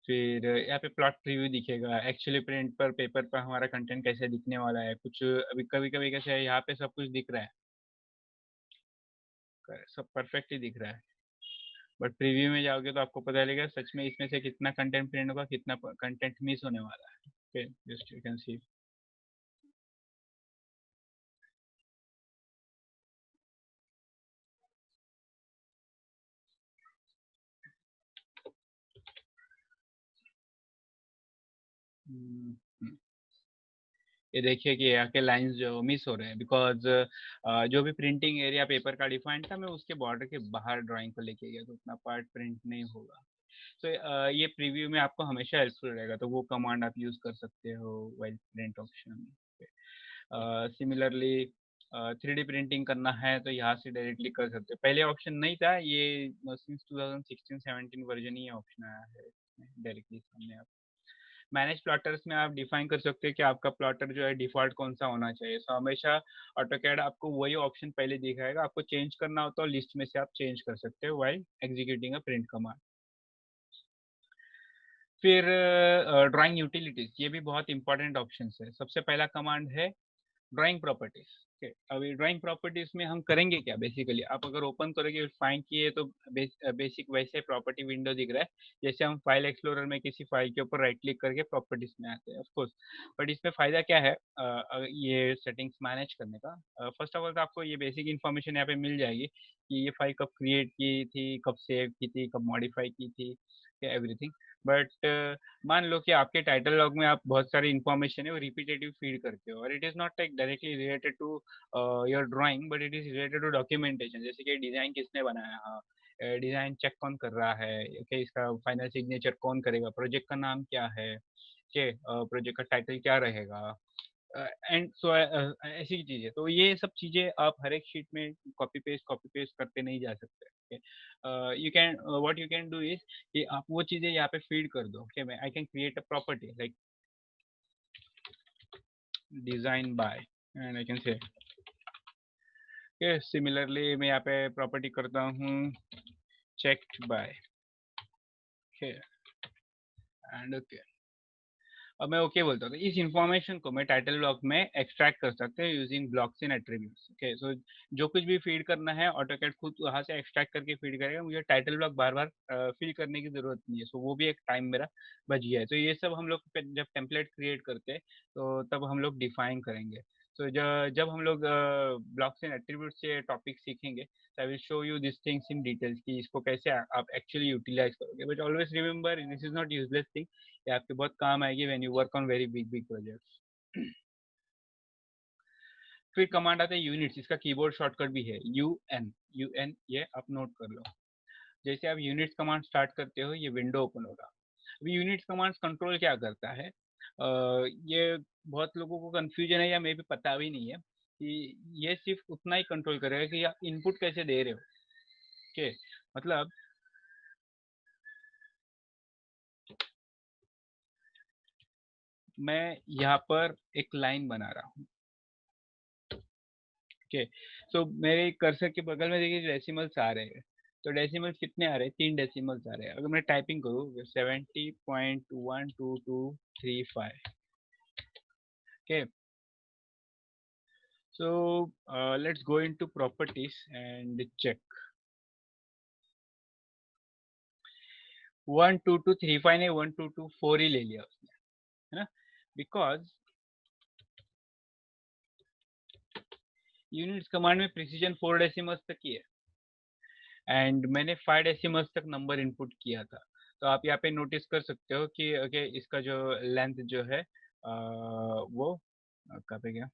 फिर यहाँ पे प्लॉट प्रीव्यू दिखेगा, एक्चुअली प्रिंट पर पेपर पर हमारा कंटेंट कैसे दिखने वाला है, कुछ अभी कभी कभी कैसे है यहाँ पे सब कुछ दिख रहा है, सब परफेक्ट ही दिख रहा है, बट प्रीव्यू में जाओगे तो आपको पता चलेगा सच में इसमें से कितना कंटेंट प्रिंट होगा, कितना कंटेंट मिस होने वाला है। Okay, just you can see. ये देखिए कि यहाँ के लाइंस जो मिस हो रहे हैं, बिकॉज जो भी प्रिंटिंग एरिया पेपर का डिफाइंड था मैं उसके बॉर्डर के बाहर ड्राइंग को लेके गया, तो उतना पार्ट प्रिंट नहीं होगा। तो ये प्रीव्यू में आपको हमेशा हेल्पफुल रहेगा, तो वो कमांड आप यूज कर सकते हो while print option. Similarly 3D printing करना है तो यहाँ से डायरेक्टली कर सकते हो, पहले ऑप्शन नहीं था, ये सिंस 2016-17 वर्जन ही ऑप्शन आया है डायरेक्टली सामने। आप मैनेज प्लॉटर्स में आप डिफाइन कर सकते हैं कि आपका प्लॉटर जो है डिफॉल्ट कौन सा होना चाहिए। सो हमेशा ऑटोकैड आपको वही ऑप्शन पहले दिखाएगा, आपको चेंज करना हो तो लिस्ट में से आप चेंज कर सकते हो while executing a print command. फिर ड्राइंग यूटिलिटीज, ये भी बहुत इंपॉर्टेंट ऑप्शन है। सबसे पहला कमांड है ड्राइंग प्रॉपर्टीज। अभी ड्राइंग प्रॉपर्टीज में हम करेंगे क्या बेसिकली, आप अगर ओपन करोगे फाइंड किए तो बेसिक वैसे प्रॉपर्टी विंडो दिख रहा है जैसे हम फाइल एक्सप्लोरर में किसी फाइल के ऊपर राइट क्लिक करके प्रॉपर्टीज में आते हैं ऑफ कोर्स। बट इसमें फायदा क्या है ये सेटिंग्स मैनेज करने का। फर्स्ट ऑफ ऑल तो आपको ये बेसिक इन्फॉर्मेशन यहाँ पे मिल जाएगी कि ये फाइल कब क्रिएट की थी, कब सेव की थी, कब मॉडिफाई की थी, एवरीथिंग। बट मान लो कि आपके टाइटल लॉग में आप बहुत सारी इन्फॉर्मेशन है वो रिपीटेटिव फीड करते हो और it is not like directly related to your drawing but it is related to documentation, जैसे कि डिजाइन किसने बनाया, हाँ डिजाइन चेक कौन कर रहा है, कि इसका फाइनल सिग्नेचर कौन करेगा, प्रोजेक्ट का नाम क्या है, के प्रोजेक्ट का टाइटल क्या रहेगा, एंड सो ऐसी चीजें। तो ये सब चीजें आप हर एक शीट में कॉपी पेस्ट करते नहीं जा सकते। You can what you can do is कि आप वो चीजें यहाँ पे फीड कर दो। ओके, मैं I can create a property like design by and I can say similarly मैं यहाँ पे प्रॉपर्टी करता हूँ चेक्ड बाय एंड ओके। अब मैं ओके बोलता हूँ तो इस इंफॉर्मेशन को मैं टाइटल ब्लॉक में एक्सट्रैक्ट कर सकते हैं using blocks in attributes. Okay, so जो कुछ भी फीड करना है ऑटोकैड खुद वहाँ से एक्सट्रैक्ट करके फीड करेगा, मुझे टाइटल ब्लॉक बार बार फिल करने की जरूरत नहीं है। सो वो भी एक टाइम मेरा बच गया है। तो ये सब हम लोग जब टेम्पलेट क्रिएट करते हैं तो तब हम लोग डिफाइन करेंगे। तो जब हम लोग ब्लॉक्स इन एट्रीब्यूट से टॉपिक सीखेंगे आई will show you this things in details कि इसको कैसे आप एक्चुअली यूटिलाइज करोगे। But always remember this is not useless thing, ये आपके बहुत काम आएगी when you work on very big big projects. फिर कमांड आता है यूनिट्स, इसका कीबोर्ड शॉर्टकट भी है UN, ये आप नोट कर लो। जैसे आप यूनिट्स कमांड स्टार्ट करते हो ये विंडो ओपन होगा। अभी यूनिट्स कमांड कंट्रोल क्या करता है, ये बहुत लोगों को कंफ्यूजन है या मे भी पता भी नहीं है कि ये सिर्फ उतना ही कंट्रोल करेगा कि आप इनपुट कैसे दे रहे हो। ओके, मतलब मैं यहाँ पर एक लाइन बना रहा हूँ। ओके, सो मेरे कर्सर के बगल में देखिए डेसिमल्स आ रहे हैं। तो डेसिमल्स कितने आ रहे हैं, 3 डेसिमल्स आ रहे हैं। अगर मैं टाइपिंग करूँ 70.12235। Okay, so let's go into properties and check. 12235 ने 1224 ही ले लिया उसने, है ना, बिकॉज यूनिट्स कमांड में प्रिसीजन 4 डेसिमल्स तक ही है एंड मैंने 5 डेसिमल्स तक नंबर इनपुट किया था। तो आप यहाँ पे नोटिस कर सकते हो कि ओके इसका जो लेंथ जो है वो कहाँ पे गया,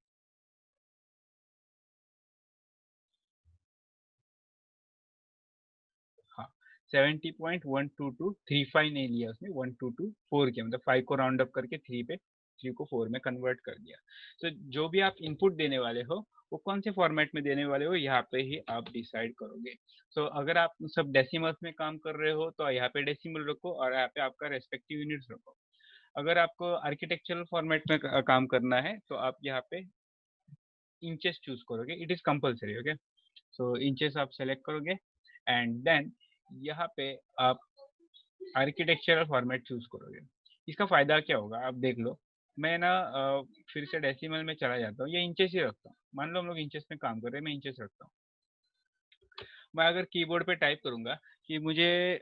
हाँ 70.12235 नहीं लिया उसने, 1224 किया, मतलब 5 को राउंड अप करके 3 पे 3 को 4 में कन्वर्ट कर दिया। तो जो भी आप इनपुट देने वाले हो वो कौन से फॉर्मेट में देने वाले हो यहाँ पे ही आप डिसाइड करोगे। तो अगर आप सब डेसिमल्स में काम कर रहे हो तो यहाँ पे डेसिमल रखो और यहाँ पे आपका रेस्पेक्टिव यूनिट्स रखो। अगर आपको आर्किटेक्चरल फॉर्मेट में काम करना है तो आप यहाँ पे इंचेस चूज करोगे, it is compulsory. Okay, so inches आप सेलेक्ट करोगे एंड देन यहाँ पे आप आर्किटेक्चरल फॉर्मेट चूज करोगे। इसका फायदा क्या होगा आप देख लो। मैं ना फिर से डेसिमल में चला जाता हूँ, ये इंचेस ही रखता हूँ। मान लो हम लोग इंचेस में काम कर रहे हैं, मैं इंचेस रखता हूँ। मैं अगर कीबोर्ड पे टाइप करूंगा कि मुझे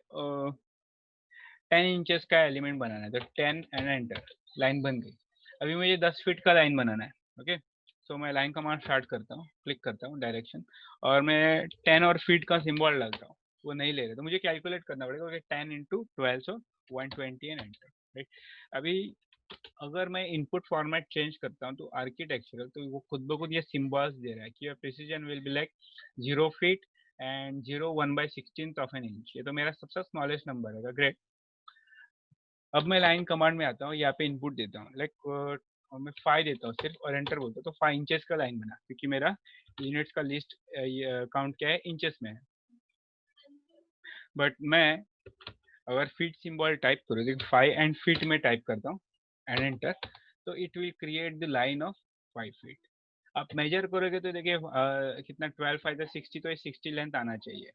10 इंचेस का एलिमेंट बनाना है तो 10 एंड एंटर, लाइन बन गई। अभी मुझे 10 फीट का लाइन बनाना है। ओके, सो मैं लाइन कमांड स्टार्ट करता हूँ, क्लिक करता हूँ डायरेक्शन और मैं 10 और फीट का सिंबल डालता हूँ, वो नहीं ले रहे तो मुझे कैलकुलेट करना पड़ेगा। Okay, 10 into 12 so 120 and enter, right. अभी अगर मैं इनपुट फॉर्मेट चेंज करता हूँ तो आर्किटेक्चरल तो वो खुद ब खुद ये सिम्बॉल्स दे रहा है कि precision will be like 0 feet and 0 1/16 of an inch. ये तो मेरा सबसे स्मॉलेस्ट नंबर है, ग्रेट। अब मैं लाइन कमांड में आता हूँ, यहाँ पे इनपुट देता हूँ लाइक मैं 5 देता हूँ सिर्फ और एंटर बोलता हूँ तो 5 इंचेस का लाइन बना, क्योंकि मेरा यूनिट्स का लिस्ट काउंट क्या है, इंचेस में है। बट मैं अगर फीट सिंबल टाइप करूँ, देखिए 5 एंड फीट में टाइप करता हूँ एंड एंटर, तो it will create the line of 5 feet. आप मेजर करोगे तो देखिए कितना 12 5 60, तो ये 60 लेंथ आना चाहिए,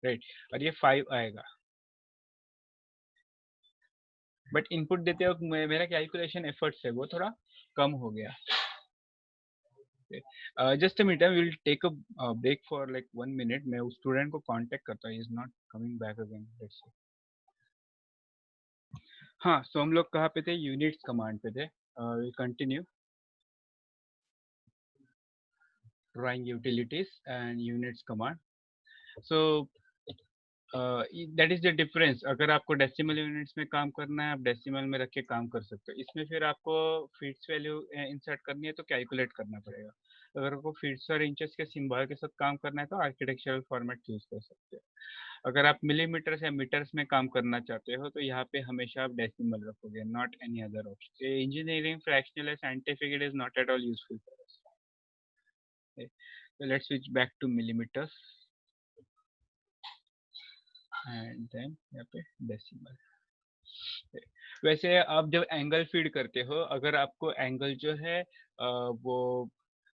राइट, और ये 5 आएगा। बट इनपुट देते वक्त मेरा कैलकुलेशन एफर्ट्स है वो थोड़ा कम हो गया। Just a minute, will take a break for like 1 minute. मैं उस स्टूडेंट को कांटेक्ट करता हूँ, is not coming back again. Let's see. हाँ, सो हम लोग कहाँ पे थे? यूनिट्स कमांड पे थे. Will continue drawing utilities and units command. So that is the difference. अगर आपको डेसिमल यूनिट्स में काम करना है, आप डेसिमल में रख के काम कर सकते हो. इसमें फिर आपको फीट्स वैल्यू इंसर्ट करनी है तो कैलकुलेट करना पड़ेगा. अगर आपको फीट्स और इंचेस के सिंबल के साथ काम करना है तो आर्किटेक्चरल फॉर्मेट चूज कर सकते हो. अगर आप मिलीमीटर्स या मीटर्स में काम करना चाहते हो तो यहाँ पे हमेशा आप डेसिमल रखोगे, not any other option. Engineering, fractional या scientific, it is not at all useful for us. So let's switch back to millimeters and then यहाँ पे decimal. वैसे आप जब एंगल फीड करते हो, अगर आपको एंगल जो है वो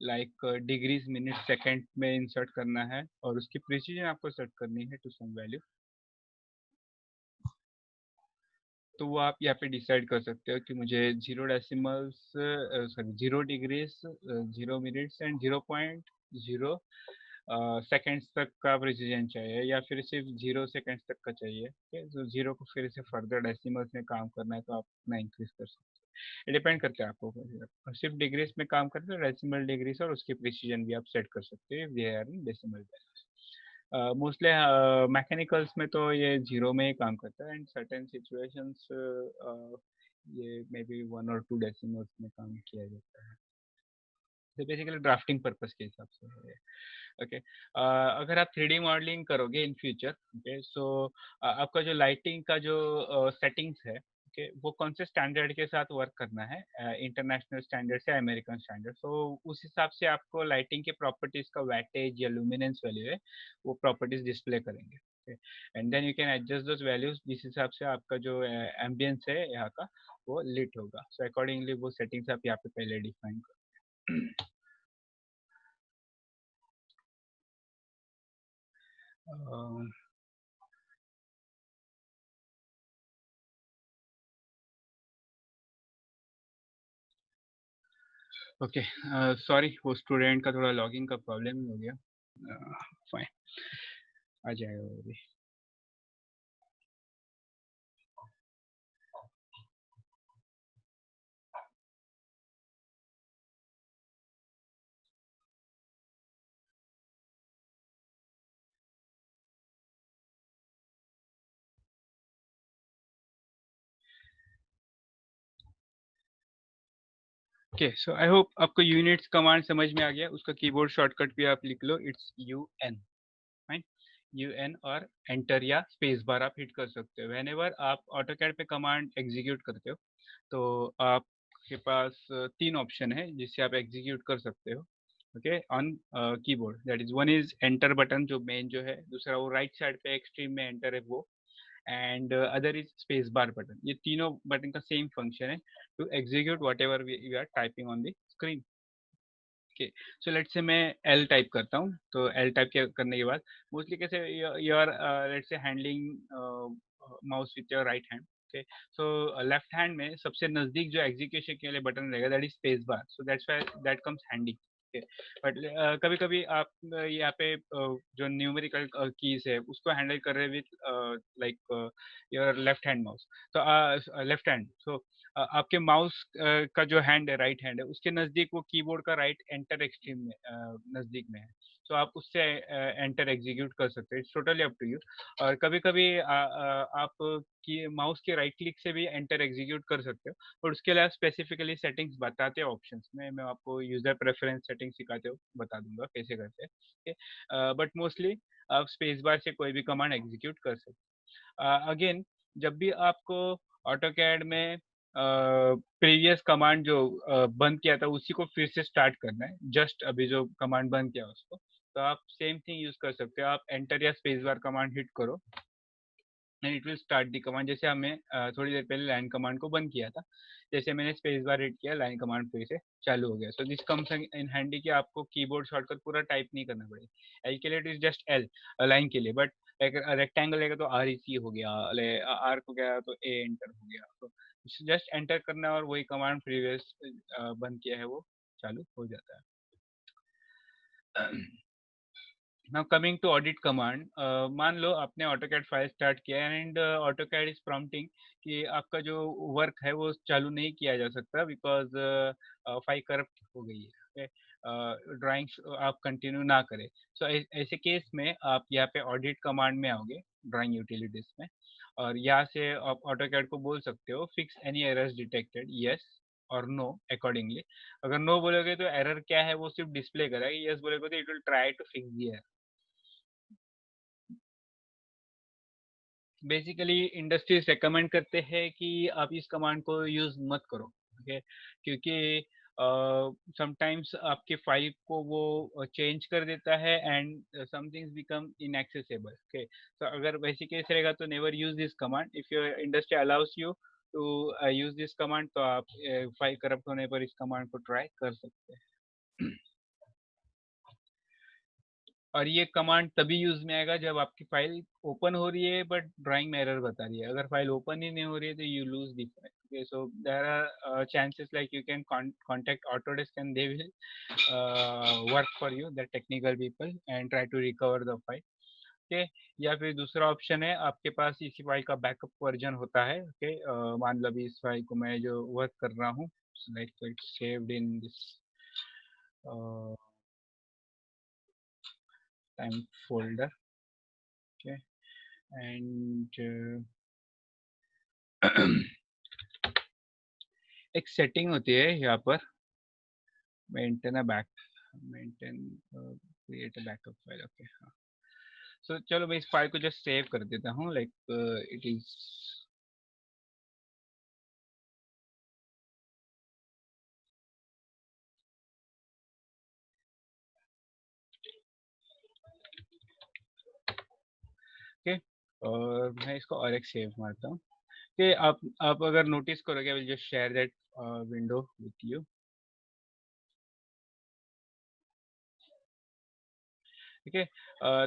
लाइक डिग्रीज, मिनट, सेकंड में इंसर्ट करना है और उसकी प्रिसीजन आपको सेट करनी है टू सम वैल्यू, तो वो आप यहाँ पे डिसाइड कर सकते हो कि मुझे 0 decimals, sorry 0 degrees, 0 minutes and 0.0 seconds तक का प्रिसीजन चाहिए या फिर सिर्फ 0 सेकेंड्स तक का चाहिए. तो 0 को फिर से फर्दर डेसिमल्स में काम करना है तो आप अपना इंक्रीज कर सकते हो. ये डिपेंड करता है आपको. सिर्फ डिग्रीज में काम करते हो, डेसिमल डिग्रीज और उसकी प्रिसीजन भी आप सेट कर सकते हो. They are in decimal. Mostly mechanicals में तो ये 0 में ही काम करता है एंड सर्टेन सिचुएशंस ये मे बी 1 और 2 डेसिमल्स में काम किया जाता है. तो बेसिकली ड्राफ्टिंग पर्पस के हिसाब से है. ओके. अगर आप 3D मॉडलिंग करोगे इन फ्यूचर, ओके, सो आपका जो लाइटिंग का जो सेटिंग्स है, ओके, वो कौन से स्टैंडर्ड के साथ वर्क करना है, इंटरनेशनल स्टैंडर्ड या अमेरिकन स्टैंडर्ड. तो उस हिसाब से आपको लाइटिंग के प्रॉपर्टीज का वैटेज या लुमिनेंस वैल्यू है, वो प्रॉपर्टीज डिस्प्ले करेंगे. And then you can adjust those values जिस हिसाब से आपका जो एम्बियंस है यहाँ का वो लिट होगा. सो अकॉर्डिंगली वो सेटिंग्स आप यहाँ पे पहले डिफाइन करो. ओके, सॉरी, वो स्टूडेंट का थोड़ा लॉगिंग का प्रॉब्लम हो गया. फाइन, आ जाएगा वो भी. ओके, सो आई होप आपको यूनिट्स कमांड समझ में आ गया. उसका कीबोर्ड शॉर्टकट भी आप लिख लो, इट्स UN. फाइन, UN और एंटर या स्पेस बार आप हिट कर सकते हो व्हेनेवर आप ऑटोकैड पे कमांड एग्जीक्यूट करते हो. तो आपके पास 3 ऑप्शन है जिससे आप एग्जीक्यूट कर सकते हो, okay, on keyboard. That is, one is enter button जो मेन जो है, दूसरा वो राइट साइड पे एक्सट्रीम में एंटर है वो, and other is space bar button. ये तीनों बटन का सेम फंक्शन है to execute whatever we are typing on the screen. Okay, so let's say मैं एल टाइप करता हूँ. तो एल टाइप करने के बाद मोस्टली कैसे you are let's say handling mouse with your right hand. Okay, so left hand में सबसे नजदीक जो एग्जीक्यूशन के लिए बटन रहेगा that is space bar. So that's why that comes handy. But कभी कभी आप यहाँ पे जो न्यूमेरिकल कीज है उसको हैंडल कर रहे with like your left hand mouse. तो लेफ्ट हैंड, सो आपके माउस का जो हैंड है, राइट हैंड है, उसके नजदीक वो कीबोर्ड का राइट एंटर एक्सट्रीम में नजदीक में है. तो आप उससे एंटर एग्जीक्यूट कर सकते हैं. It's totally up to you. और कभी कभी आप की माउस के राइट क्लिक से भी एंटर एग्जीक्यूट कर सकते हो. और उसके अलावा स्पेसिफिकली सेटिंग्स बताते हैं ऑप्शंस में, मैं आपको यूजर प्रेफरेंस सेटिंग सिखाते हो बता दूंगा कैसे करते हैं. बट मोस्टली आप स्पेस बार से कोई भी कमांड एग्जीक्यूट कर सकते हो. अगेन, जब भी आपको ऑटोकैड में प्रीवियस कमांड जो बंद किया था उसी को फिर से स्टार्ट करना है, जस्ट अभी जो कमांड बंद किया उसको, तो आप सेम थिंग यूज कर सकते हो. आप एंटर या स्पेस बार कमांड हिट करो and it will start the command. जैसे हमने थोड़ी देर पहले लाइन कमांड को बंद किया था, जैसे मैंने स्पेस बार हिट किया, लाइन कमांड फिर से चालू हो गया. So this comes in handy कि आपको कीबोर्ड शॉर्टकट पूरा टाइप नहीं करना पड़ेगा. एल के लिए it is just L, line के लिए. बट रेक्टेंगल रहेगा तो REC हो गया, आर्क हो गया तो A एंटर हो गया. तो जस्ट एंटर करना और वही कमांड प्रीवियस बंद किया है वो चालू हो जाता है. Now coming to audit command, मान लो आपने ऑटोकैड फाइल स्टार्ट किया एंड ऑटोकैड इज प्रॉम्प्टिंग कि आपका जो वर्क है वो चालू नहीं किया जा सकता बिकॉज फाइल करप्ट हो गई है, ड्राइंग्स आप कंटिन्यू ना करें। सो ऐसे केस में आप यहाँ पे ऑडिट कमांड में आओगे ड्राइंग यूटिलिटीज में, और यहाँ से आप ऑटोकैड को बोल सकते हो fix any errors detected, yes और नो अकॉर्डिंगली। अगर नो बोलोगे तो एरर क्या है वो सिर्फ डिस्प्ले करेगा, यस बोलोगे तो it will try to fix the error. Basically industries recommend करते हैं कि आप इस कमांड को यूज मत करो, ओके, क्योंकि समटाइम्स आपके फाइल को वो चेंज कर देता है and some things become inaccessible, okay. तो अगर वैसे केस रहेगा तो never use this command. If your industry allows you to use this command तो आप फाइल करप्ट होने पर इस कमांड को ट्राई कर सकते हैं। और ये कमांड तभी यूज में आएगा जब आपकी फाइल ओपन हो रही है बट ड्राइंग में एरर बता रही है। अगर फाइल ओपन ही नहीं हो रही है तो you lose the file, okay. So there are chances like you can contact Autodesk and they will work for you, the technical people, and try to recover the file, okay. या फिर दूसरा option है, आपके पास इसी file का backup version होता है, okay. मान लो अभी इस फाइल को मैं जो वर्क कर रहा हूँ, like it's saved in this time folder, okay. And एक सेटिंग होती है यहाँ पर, maintain a back, maintain create a backup file, okay, हाँ। सो चलो मैं इस फाइल को जस्ट सेव कर देता हूँ, लाइक इट इज ओके। और मैं इसको और एक सेव मारता हूँ कि आप अगर नोटिस करोगे, आई will just share that window with you, ठीक है।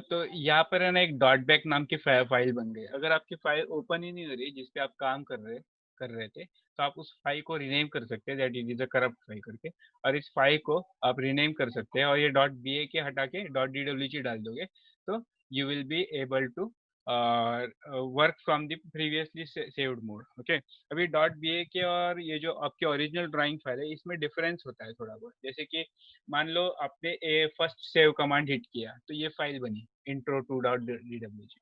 तो यहाँ पर है ना एक डॉट बैक नाम की फाइल बन गई। अगर आपकी फाइल ओपन ही नहीं हो रही जिसपे आप काम कर रहे थे, तो आप उस फाइल को रीनेम कर सकते हैं, that is a corrupt file करके, और इस फाइल को आप रीनेम कर सकते हैं और ये डॉट बी ए के हटा के डॉट डी डब्ल्यू जी डाल दोगे तो you will be able to work from the previously saved mode, okay. अभी डॉट बी ए के और ये जो आपकी ओरिजिनल ड्राइंग फाइल है इसमें डिफरेंस होता है थोड़ा बहुत। जैसे कि मान लो आपने ए फर्स्ट सेव कमांड हिट किया तो ये फाइल बनी intro to dot D W G.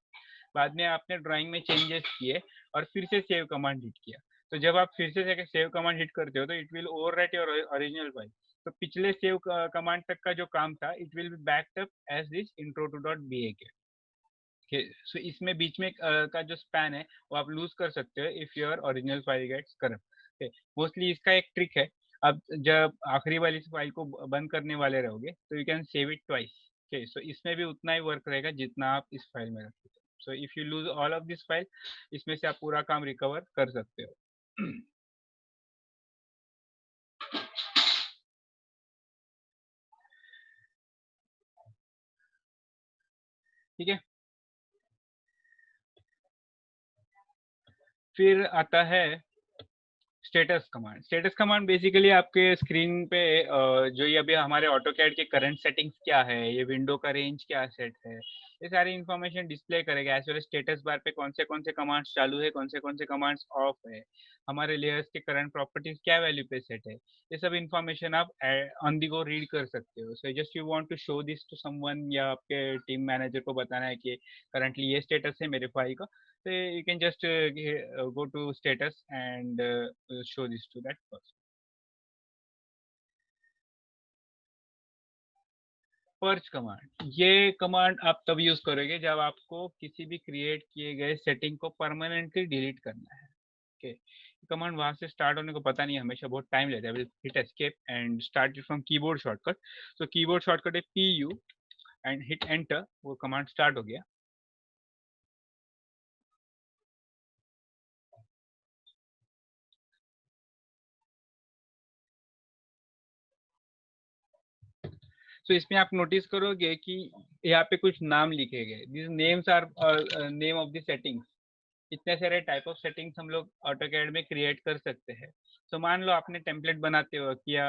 बाद में आपने ड्राइंग में चेंजेस किए और फिर से सेव कमांड हिट किया, तो जब आप फिर से सेव कमांड हिट करते हो तो it will overwrite your original file. तो पिछले सेव कमांड तक का जो काम था it will be backed up as this intro to dot B A K. So इसमें बीच में का जो स्पैन है वो आप लूज कर सकते हो if your original file gets corrupt. Mostly इसका एक ट्रिक है, आप जब आखिरी वाली फाइल को बंद करने वाले रहोगे तो you can save it twice, okay. So इसमें भी उतना ही वर्क रहेगा जितना आप इस फाइल में रखते हो। So if you lose all of this file, इसमें से आप पूरा काम रिकवर कर सकते हो। ठीक है। फिर आता है status command. Status command basically आपके स्क्रीन पे जो ये अभी हमारे ऑटोकैड के करंट सेटिंग्स क्या है, ये विंडो का रेंज क्या सेट है, ये सारी इन्फॉर्मेशन डिस्प्ले करेगा। एज वेल स्टेटस बार पे कौन से कमांड्स चालू है, कौन से कमांड्स ऑफ है, हमारे लेयर्स के करंट प्रॉपर्टीज क्या वैल्यू पे सेट है, ये सब इन्फॉर्मेशन आप ऑन दी गो रीड कर सकते हो। So just you want to show this to someone, या आपके टीम मैनेजर को बताना है कि करंटली ये स्टेटस है मेरे फाइल का, so you can just go to status and show this to that person. Perch command, ये कमांड आप तब यूज करोगे जब आपको किसी भी क्रिएट किए गए सेटिंग को परमानेंटली डिलीट करना है, ओके। कमांड वहां से स्टार्ट होने को पता नहीं, हमेशा बहुत टाइम लेता है। Will hit escape and start it from keyboard shortcut. तो कीबोर्ड शॉर्टकट है P U and hit enter, वो कमांड स्टार्ट हो गया। तो इसमें आप नोटिस करोगे कि यहाँ पे कुछ नाम लिखे गए, this names are name of the settings, इतने सारे टाइप ऑफ सेटिंग्स हम लोग ऑटोकैड में क्रिएट कर सकते हैं। तो मान लो आपने टेम्पलेट बनाते हो या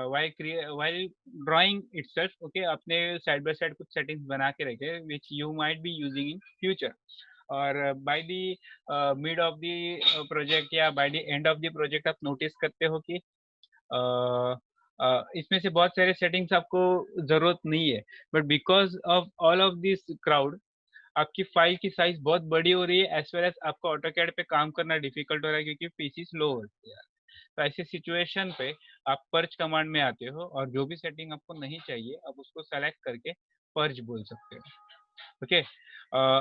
वाइल ड्राइंग इटसेल्फ, ओके, आपने साइड बाय साइड कुछ सेटिंग्स बना के रखे which you might be using in future, और by the mid of the project या by the end of the project आप नोटिस करते हो कि इसमें से बहुत सारे सेटिंग्स आपको जरूरत नहीं है, but because of all of this crowd आपकी फाइल की साइज बहुत बड़ी हो रही है, एज वेल एज आपको ऑटोकैड पे काम करना डिफिकल्ट हो रहा है क्योंकि पीसी स्लो होती है। तो ऐसी सिचुएशन पे आप पर्ज कमांड में आते हो और जो भी सेटिंग आपको नहीं चाहिए आप उसको सेलेक्ट करके पर्ज बोल सकते हो। ओके,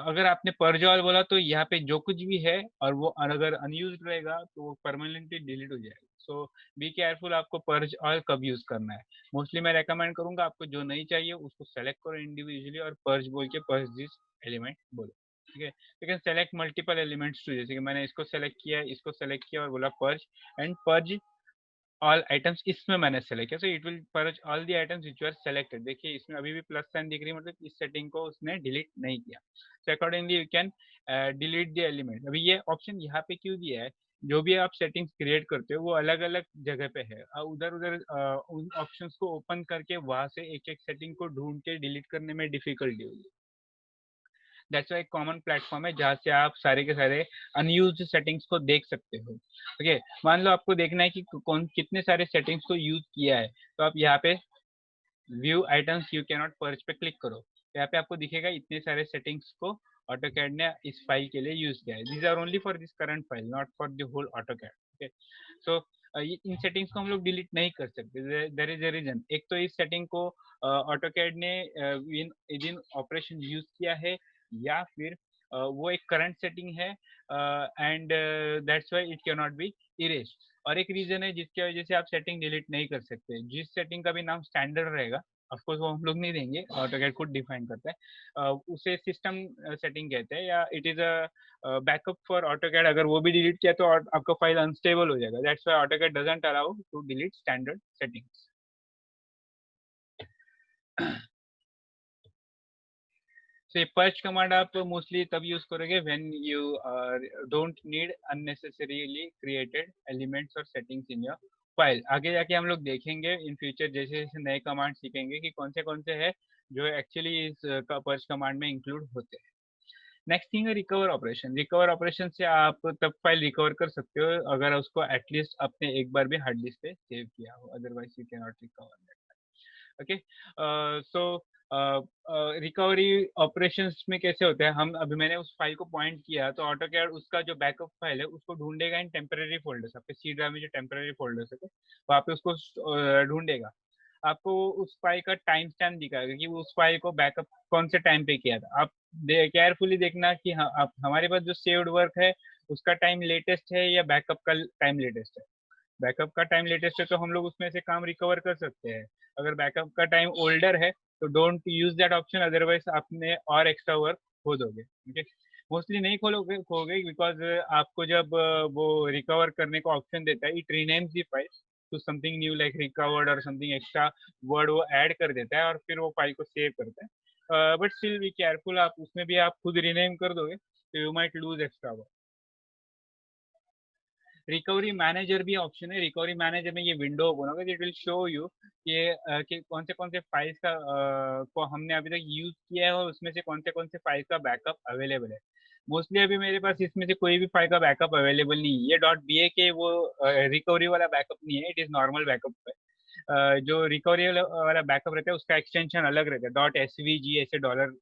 अगर आपने पर्ज ऑल बोला तो यहाँ पे जो कुछ भी है और वो अगर अनयूज्ड रहेगा तो वो परमानेंटली डिलीट हो जाएगा। सो बी केयरफुल आपको पर्ज ऑल कब यूज करना है। मोस्टली मैं रेकमेंड करूंगा आपको जो नहीं चाहिए उसको सेलेक्ट करो इंडिविजुअली और पर्ज बोल के पर्ज दिस एलिमेंट बोलो। ठीक है, you can select multiple elements too, जैसे कि मैंने इसको सेलेक्ट किया, इसको सेलेक्ट किया और बोला purge and purge all items, इसमें मैंने सेलेक्ट किया, so it will purge all the items which are selected. देखिए इसमें अभी भी प्लस साइन दिख रही है, मतलब इस सेटिंग को उसने डिलीट नहीं किया। So accordingly you can delete the element. अभी ये ऑप्शन यहाँ पे क्यों दिया है, जो भी आप सेटिंग्स क्रिएट करते हो वो अलग अलग जगह पे है, उधर उधर उन ऑप्शंस को ओपन करके वहां से एक एक सेटिंग को ढूंढ के डिलीट करने में डिफिकल्टी होगी। दैट्स वाई एक कॉमन प्लेटफॉर्म है जहाँ से आप सारे के सारे अनयूज्ड सेटिंग्स को देख सकते हो। ओके, मान लो आपको देखना है कि कौन कितने सारे सेटिंग्स को यूज किया है, तो आप यहाँ पे view items you can not perch पे क्लिक करो, यहाँ पे आपको दिखेगा इतने सारे सेटिंग्स को ऑटोकैड ने इस फाइल के लिए यूज किया है। These are only for this current file, not for the whole AutoCAD. Okay, so इन सेटिंग्स को हम लोग डिलीट नहीं कर सकते, देयर इज अ रीजन। एक तो इस सेटिंग को ऑटोकैड ने इन ऑपरेशन यूज किया है, या फिर वो एक करंट सेटिंग है and that's why it can not be erased. और एक रीजन है जिसकी वजह से आप सेटिंग डिलीट नहीं कर सकते, जिस सेटिंग का भी नाम स्टैंडर्ड रहेगा, ऑफकोर्स वो हम लोग नहीं देंगे, ऑटोकैड खुद डिफाइन करता है, उसे सिस्टम सेटिंग कहते हैं, या it is a backup for AutoCAD. अगर वो भी डिलीट किया तो आपका फाइल अनस्टेबल हो जाएगा, that's why AutoCAD doesn't allow to delete standard settings. So ये purge कमांड आप मोस्टली तब यूज करोगे when you don't need unnecessarily created elements और सेटिंग्स इन योर फाइल। आगे जाके हम लोग देखेंगे इन फ्यूचर जैसे जैसे नए कमांड सीखेंगे कि कौन से हैं जो एक्चुअली इस पर्ज कमांड में इंक्लूड होते हैं। नेक्स्ट थिंग है रिकवर ऑपरेशन। रिकवर ऑपरेशन से आप तब फाइल रिकवर कर सकते हो अगर उसको एटलीस्ट आपने एक बार भी हार्ड डिस्क पे सेव किया हो, otherwise you can not recover that. Okay, so recovery operations में कैसे होता है, हम अभी मैंने उस फाइल को पॉइंट किया तो ऑटोकैड उसका जो बैकअप फाइल है उसको ढूंढेगा इन टेम्पररी फोल्डर्स, आपके सी ड्राइव में जो टेम्पररी फोल्डर्स है वहाँ पे उसको ढूंढेगा। आपको उस फाइल का टाइम स्टैम्प दिखाएगा कि वो उस फाइल को बैकअप कौन से टाइम पे किया था। आप केयरफुली देखना कि हाँ, आप हमारे पास जो सेव्ड वर्क है उसका टाइम लेटेस्ट है या बैकअप का टाइम लेटेस्ट है। बैकअप का टाइम लेटेस्ट है तो हम लोग उसमें से काम रिकवर कर सकते हैं। अगर बैकअप का टाइम ओल्डर है तो don't use that option, otherwise आपने और एक्स्ट्रा वर्क खो दोगे। ओके, मोस्टली नहीं खोगे बिकॉज आपको जब वो रिकवर करने का ऑप्शन देता है, it renames the file to something new like recovered और समथिंग एक्स्ट्रा वर्ड वो ऐड कर देता है और फिर वो फाइल को सेव करता है। बट स्टिल बी केयरफुल, आप उसमें भी आप खुद रीनेम कर दोगे तो you might lose extra work. Recovery manager भी ऑप्शन है। रिकवरी मैनेजर में ये विंडो ओपन होगा, इट विल शो यू कि कौन से फाइल्स का को हमने अभी तक यूज किया है और उसमें से कौन से फाइल्स का बैकअप अवेलेबल है। मोस्टली अभी मेरे पास इसमें से कोई भी फाइल का बैकअप अवेलेबल नहीं है। ये डॉट बी ए के वो रिकवरी वाला बैकअप नहीं है, इट इज नॉर्मल बैकअप है। जो रिकवरी वाला बैकअप रहता है उसका एक्सटेंशन अलग रहता है, डॉट एस वी जी ऐसे डॉलर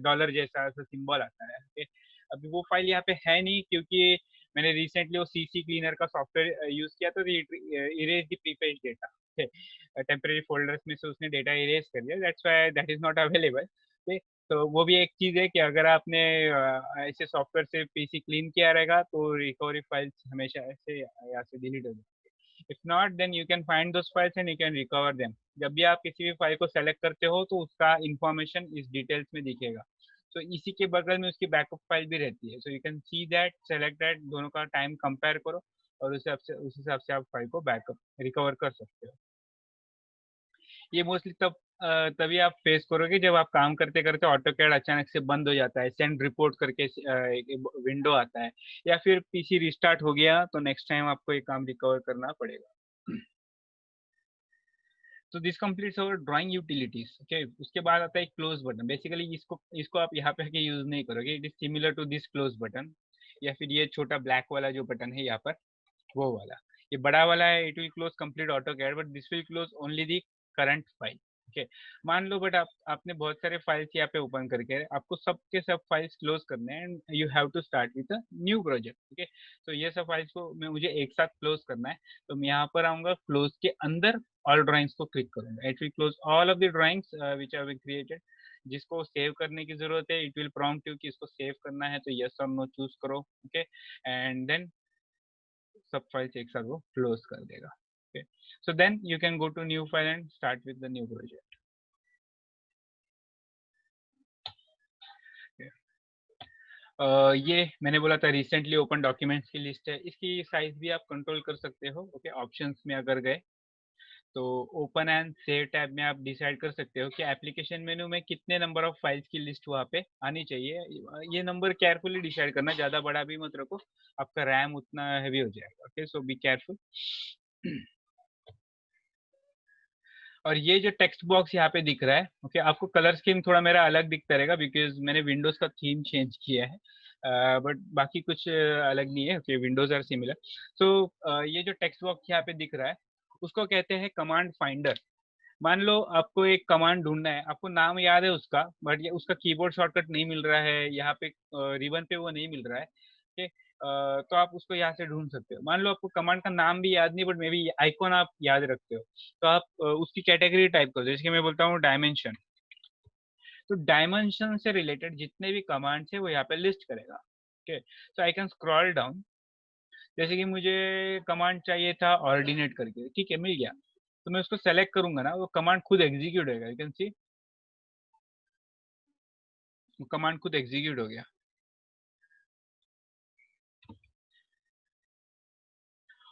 डॉलर जैसा सिंबल आता है। okay? अभी वो फाइल यहाँ पे है नहीं क्योंकि मैंने रिसेंटली वो सीसी क्लीनर का सॉफ्टवेयर यूज किया तो erase the prepage data, temporary folders में से उसने डेटा इरेज कर दिया, that's why that is not available. तो वो भी एक चीज है कि अगर आपने ऐसे सॉफ्टवेयर से पीसी क्लीन किया रहेगा तो रिकवरी फाइल्स हमेशा ऐसे यहाँ से डिलीट हो जाएगी। If not then you can find those files and you can recover them. जब भी आप किसी भी फाइल को सेलेक्ट करते हो तो उसका इंफॉर्मेशन इस डिटेल्स में दिखेगा। तो इसी के बगल में उसकी बैकअप फाइल भी रहती है, so you can see that, select that, दोनों का टाइम कंपेयर करो और उस हिसाब से आप फाइल को बैकअप रिकवर कर सकते हो। ये मोस्टली तभी आप फेस करोगे जब आप काम करते करते ऑटोकैड अचानक से बंद हो जाता है, सेंड रिपोर्ट करके एक विंडो आता है, या फिर पीसी रिस्टार्ट हो गया तो नेक्स्ट टाइम आपको ये काम रिकवर करना पड़ेगा। तो this completes our drawing utilities. Okay, उसके बाद आता है क्लोज बटन। बेसिकली इसको इसको आप यहाँ पे आके यूज नहीं करोगे, it is similar to this close button, या फिर ये छोटा ब्लैक वाला जो बटन है यहाँ पर, वो वाला। ये बड़ा वाला है, it will close complete AutoCAD, but this will close only the current file. Okay, मान लो बट आपने बहुत सारे फाइल्स यहाँ पे ओपन करके आपको सब के सब फाइल्स क्लोज करने हैं, and you have to start with a new project. Okay, तो ये सब फाइल्स को मुझे एक साथ क्लोज करना है, तो मैं यहाँ पर आऊंगा, क्लोज के अंदर ऑल ड्राइंग्स को क्लिक करूंगा। It will close all of the drawings which have been created. जिसको सेव करने की जरूरत है, इट विल प्रॉम्प्ट यू कि इसको सेव करना है, तो यस और नो चूज करो। ओके, एंड देन सब फाइल्स एक साथ वो क्लोज कर देगा। Okay, so then you can go to new file and start with the new project. ये मैंने बोला था रिसेंटली ओपन डॉक्यूमेंट्स की लिस्ट है, इसकी साइज भी आप कंट्रोल कर सकते हो। ओके, ऑप्शंस में अगर गए तो ओपन एंड सेव टैब में आप डिसाइड कर सकते हो कि एप्लीकेशन मेनू में कितने नंबर ऑफ फाइल्स की लिस्ट वहाँ पे आनी चाहिए। ये नंबर केयरफुली डिसाइड करना, ज़्यादा बड़ा भी मत रखो, आपका रैम उतना हैवी हो जाएगा। Okay, so be careful. और ये जो टेक्स्ट बॉक्स यहाँ पे दिख रहा है, ओके, आपको कलर स्कीम थोड़ा मेरा अलग दिखता रहेगा बिकॉज मैंने विंडोज का थीम चेंज किया है, बट बाकी कुछ अलग नहीं है। Okay, windows are similar. So ये जो टेक्स्ट बॉक्स यहाँ पे दिख रहा है, उसको कहते हैं कमांड फाइंडर। मान लो आपको एक कमांड ढूंढना है, आपको नाम याद है उसका, बट ये उसका कीबोर्ड शॉर्टकट नहीं मिल रहा है, यहाँ पे रिबन पे वो नहीं मिल रहा है। ओके, तो आप उसको यहाँ से ढूंढ सकते हो। मान लो आपको कमांड का नाम भी याद नहीं, बट मे बी आइकॉन आप याद रखते हो, तो आप उसकी कैटेगरी टाइप करो। जैसे कि मैं बोलता हूँ डायमेंशन, तो डायमेंशन से रिलेटेड जितने भी कमांड्स है वो यहाँ पे लिस्ट करेगा। Okay, so I can scroll down. जैसे कि मुझे कमांड चाहिए था ऑर्डिनेट करके, ठीक है, मिल गया, तो मैं उसको सेलेक्ट करूंगा ना, वो कमांड खुद एग्जीक्यूट होगा। यू कैन सी कमांड खुद एग्जीक्यूट हो गया,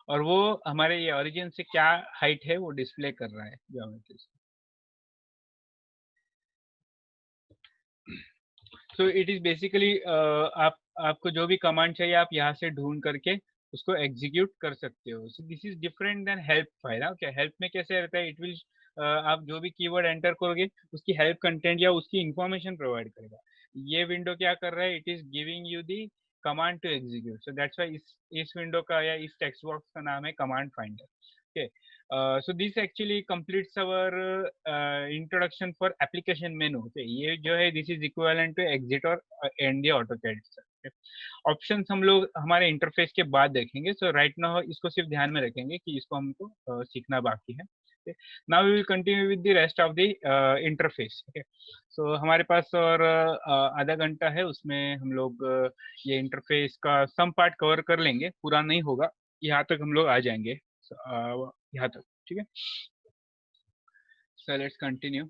और वो हमारे ये ओरिजिन से क्या हाइट है वो डिस्प्ले कर रहा है ज्योमेट्री से। सो इट इज बेसिकली आप आपको जो भी कमांड चाहिए आप यहाँ से ढूंढ करके उसको एग्जीक्यूट कर सकते हो। So this is different then help file. Okay, help में कैसे रहता है, इट विल आप जो भी कीवर्ड एंटर करोगे उसकी हेल्प कंटेंट या उसकी इंफॉर्मेशन प्रोवाइड करेगा। ये विंडो क्या कर रहा है, it is giving you the command to execute. So that's why इस विंडो का या इस टेक्स्ट बॉक्स का नाम है command finder. Okay, so this actually completes our introduction for application menu. Okay, ये जो है this is equivalent to exit और end the AutoCAD। ऑप्शंस हम लोग हमारे इंटरफेस के बाद देखेंगे। सो राइट नाउ इसको सिर्फ ध्यान में रखेंगे कि इसको हमको सीखना बाकी है। Now we will continue with the rest of the interface. Okay, so हमारे पास और आधा घंटा है, उसमें हम लोग ये इंटरफेस का सम पार्ट कवर कर लेंगे, पूरा नहीं होगा, यहाँ तक हम लोग आ जाएंगे। यहाँ तक ठीक है। So let's continue.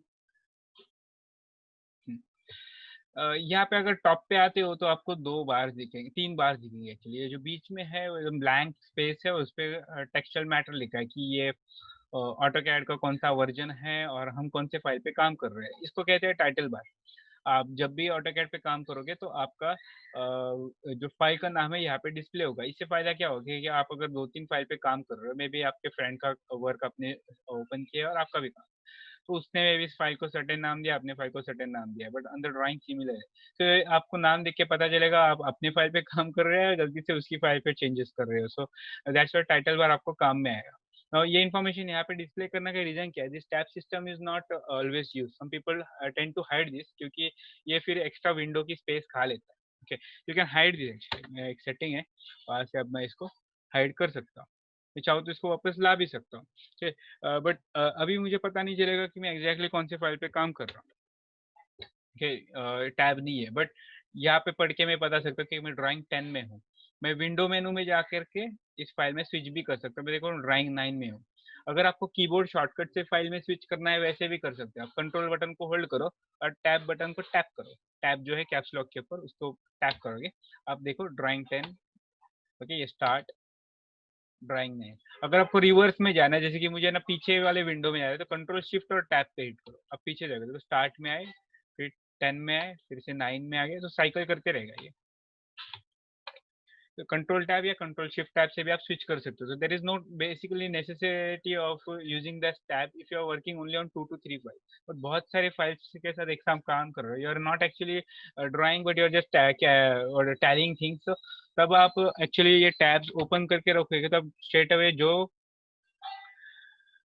यहाँ पे अगर टॉप पे आते हो तो आपको दो बार दिखेंगे, तीन बार दिखेंगे एक्चुअली। ये जो बीच में है वो एकदम ब्लैंक स्पेस है, उस पे टेक्सचुअल मैटर लिखा है कि ये ऑटोकैड का कौन सा वर्जन है और हम कौन से फाइल पे काम कर रहे हैं। इसको कहते हैं टाइटल बार। आप जब भी ऑटोकैड पे काम करोगे तो आपका जो फाइल का नाम है यहाँ पे डिस्प्ले होगा। इससे फायदा क्या होगा कि आप अगर दो तीन फाइल पे काम कर रहे हो, मे बी आपके फ्रेंड का वर्क आपने ओपन किया और आपका भी काम, तो उसने भी इस फाइल को सर्टेन नाम दिया, अपने फाइल को सर्टेन नाम दिया, बट अंदर ड्राइंग सिमिलर है। तो आपको नाम देख के पता चलेगा आप अपने फाइल पे काम कर रहे हैं, गलती से उसकी फाइल पे चेंजेस कर रहे हो। सो दैट्स व्हाई टाइटल बार आपको काम में आएगा। Now, ये इन्फॉर्मेशन यहाँ पे डिस्प्ले करने का रीजन क्या है, this tab system is not always use, some people tend to hide this, क्योंकि ये फिर एक्स्ट्रा विंडो की स्पेस खा लेता है। Okay, you can hide this actually, एक सेटिंग है वहाँ से अब मैं इसको हाइड कर सकता हूँ, मैं चाहूँ तो इसको वापस ला भी सकता हूँ। ठीक है, बट अभी मुझे पता नहीं चलेगा कि मैं एग्जैक्टली कौन से फाइल पे काम कर रहा हूँ। ओके, टैब नहीं है, बट यहाँ पे पढ़ के मैं बता सकता हूँ कि मैं ड्राइंग 10 में हूँ। मैं विंडो मेनू में जा करके इस फाइल में स्विच भी कर सकता हूँ। मैं देखो ड्राइंग 9 में हूँ। अगर आपको कीबोर्ड शॉर्टकट से फाइल में स्विच करना है वैसे भी कर सकते हो। आप कंट्रोल बटन को होल्ड करो और टैब बटन को टैप करो। टैब जो है कैप्स लॉक के ऊपर, उसको टैप करोगे, आप देखो ड्राइंग 10। ओके, ये स्टार्ट ड्राइंग में। अगर आपको रिवर्स में जाना है, जैसे कि मुझे ना पीछे वाले विंडो में जाना है, तो कंट्रोल शिफ्ट और टैब पे हिट करो, अब पीछे जाएगा, तो स्टार्ट में आए, फिर 10 में आए, फिर से 9 में आ गए, तो साइकिल करते रहेगा ये। तो कंट्रोल टैब या कंट्रोल शिफ्ट टैब से भी आप स्विच कर सकते हो। तो there is no basically necessity of using that tab if you are working only on 2 to 3 files, but बहुत सारे फाइल्स के साथ एक साथ काम कर रहे हो, you are not actually drawing but you are just altering things, तब आप एक्चुअली ये टैब्स ओपन करके रखोगे, तब स्ट्रेट अवे जो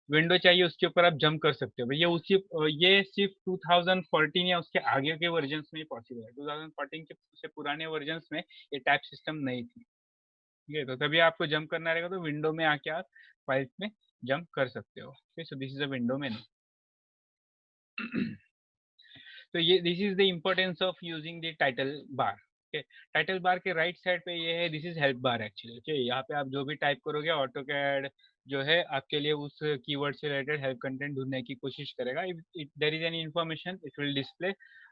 विंडो चाहिए उसके ऊपर आप जंप कर सकते हो। ये उसी ये सिर्फ 2014 या उसके आगे के वर्जन्स में ही पॉसिबल है। 2014 के से पुराने वर्जन्स में ये टैब सिस्टम नहीं थी, ठीक है। तो तभी आपको जंप करना रहेगा, तो विंडो में आके आप फाइल्स में जंप कर सकते हो। So this is a window मेनू। तो ये this is the importance of using the title bar. Title bar के राइट साइड पे ये है, this is help bar actually. Okay, यहाँ पे आप जो भी टाइप करोगे ऑटोकैड जो है आपके लिए उस कीवर्ड से रिलेटेड हेल्प कंटेंट ढूंढने की कोशिश करेगा। If there is any information it will display,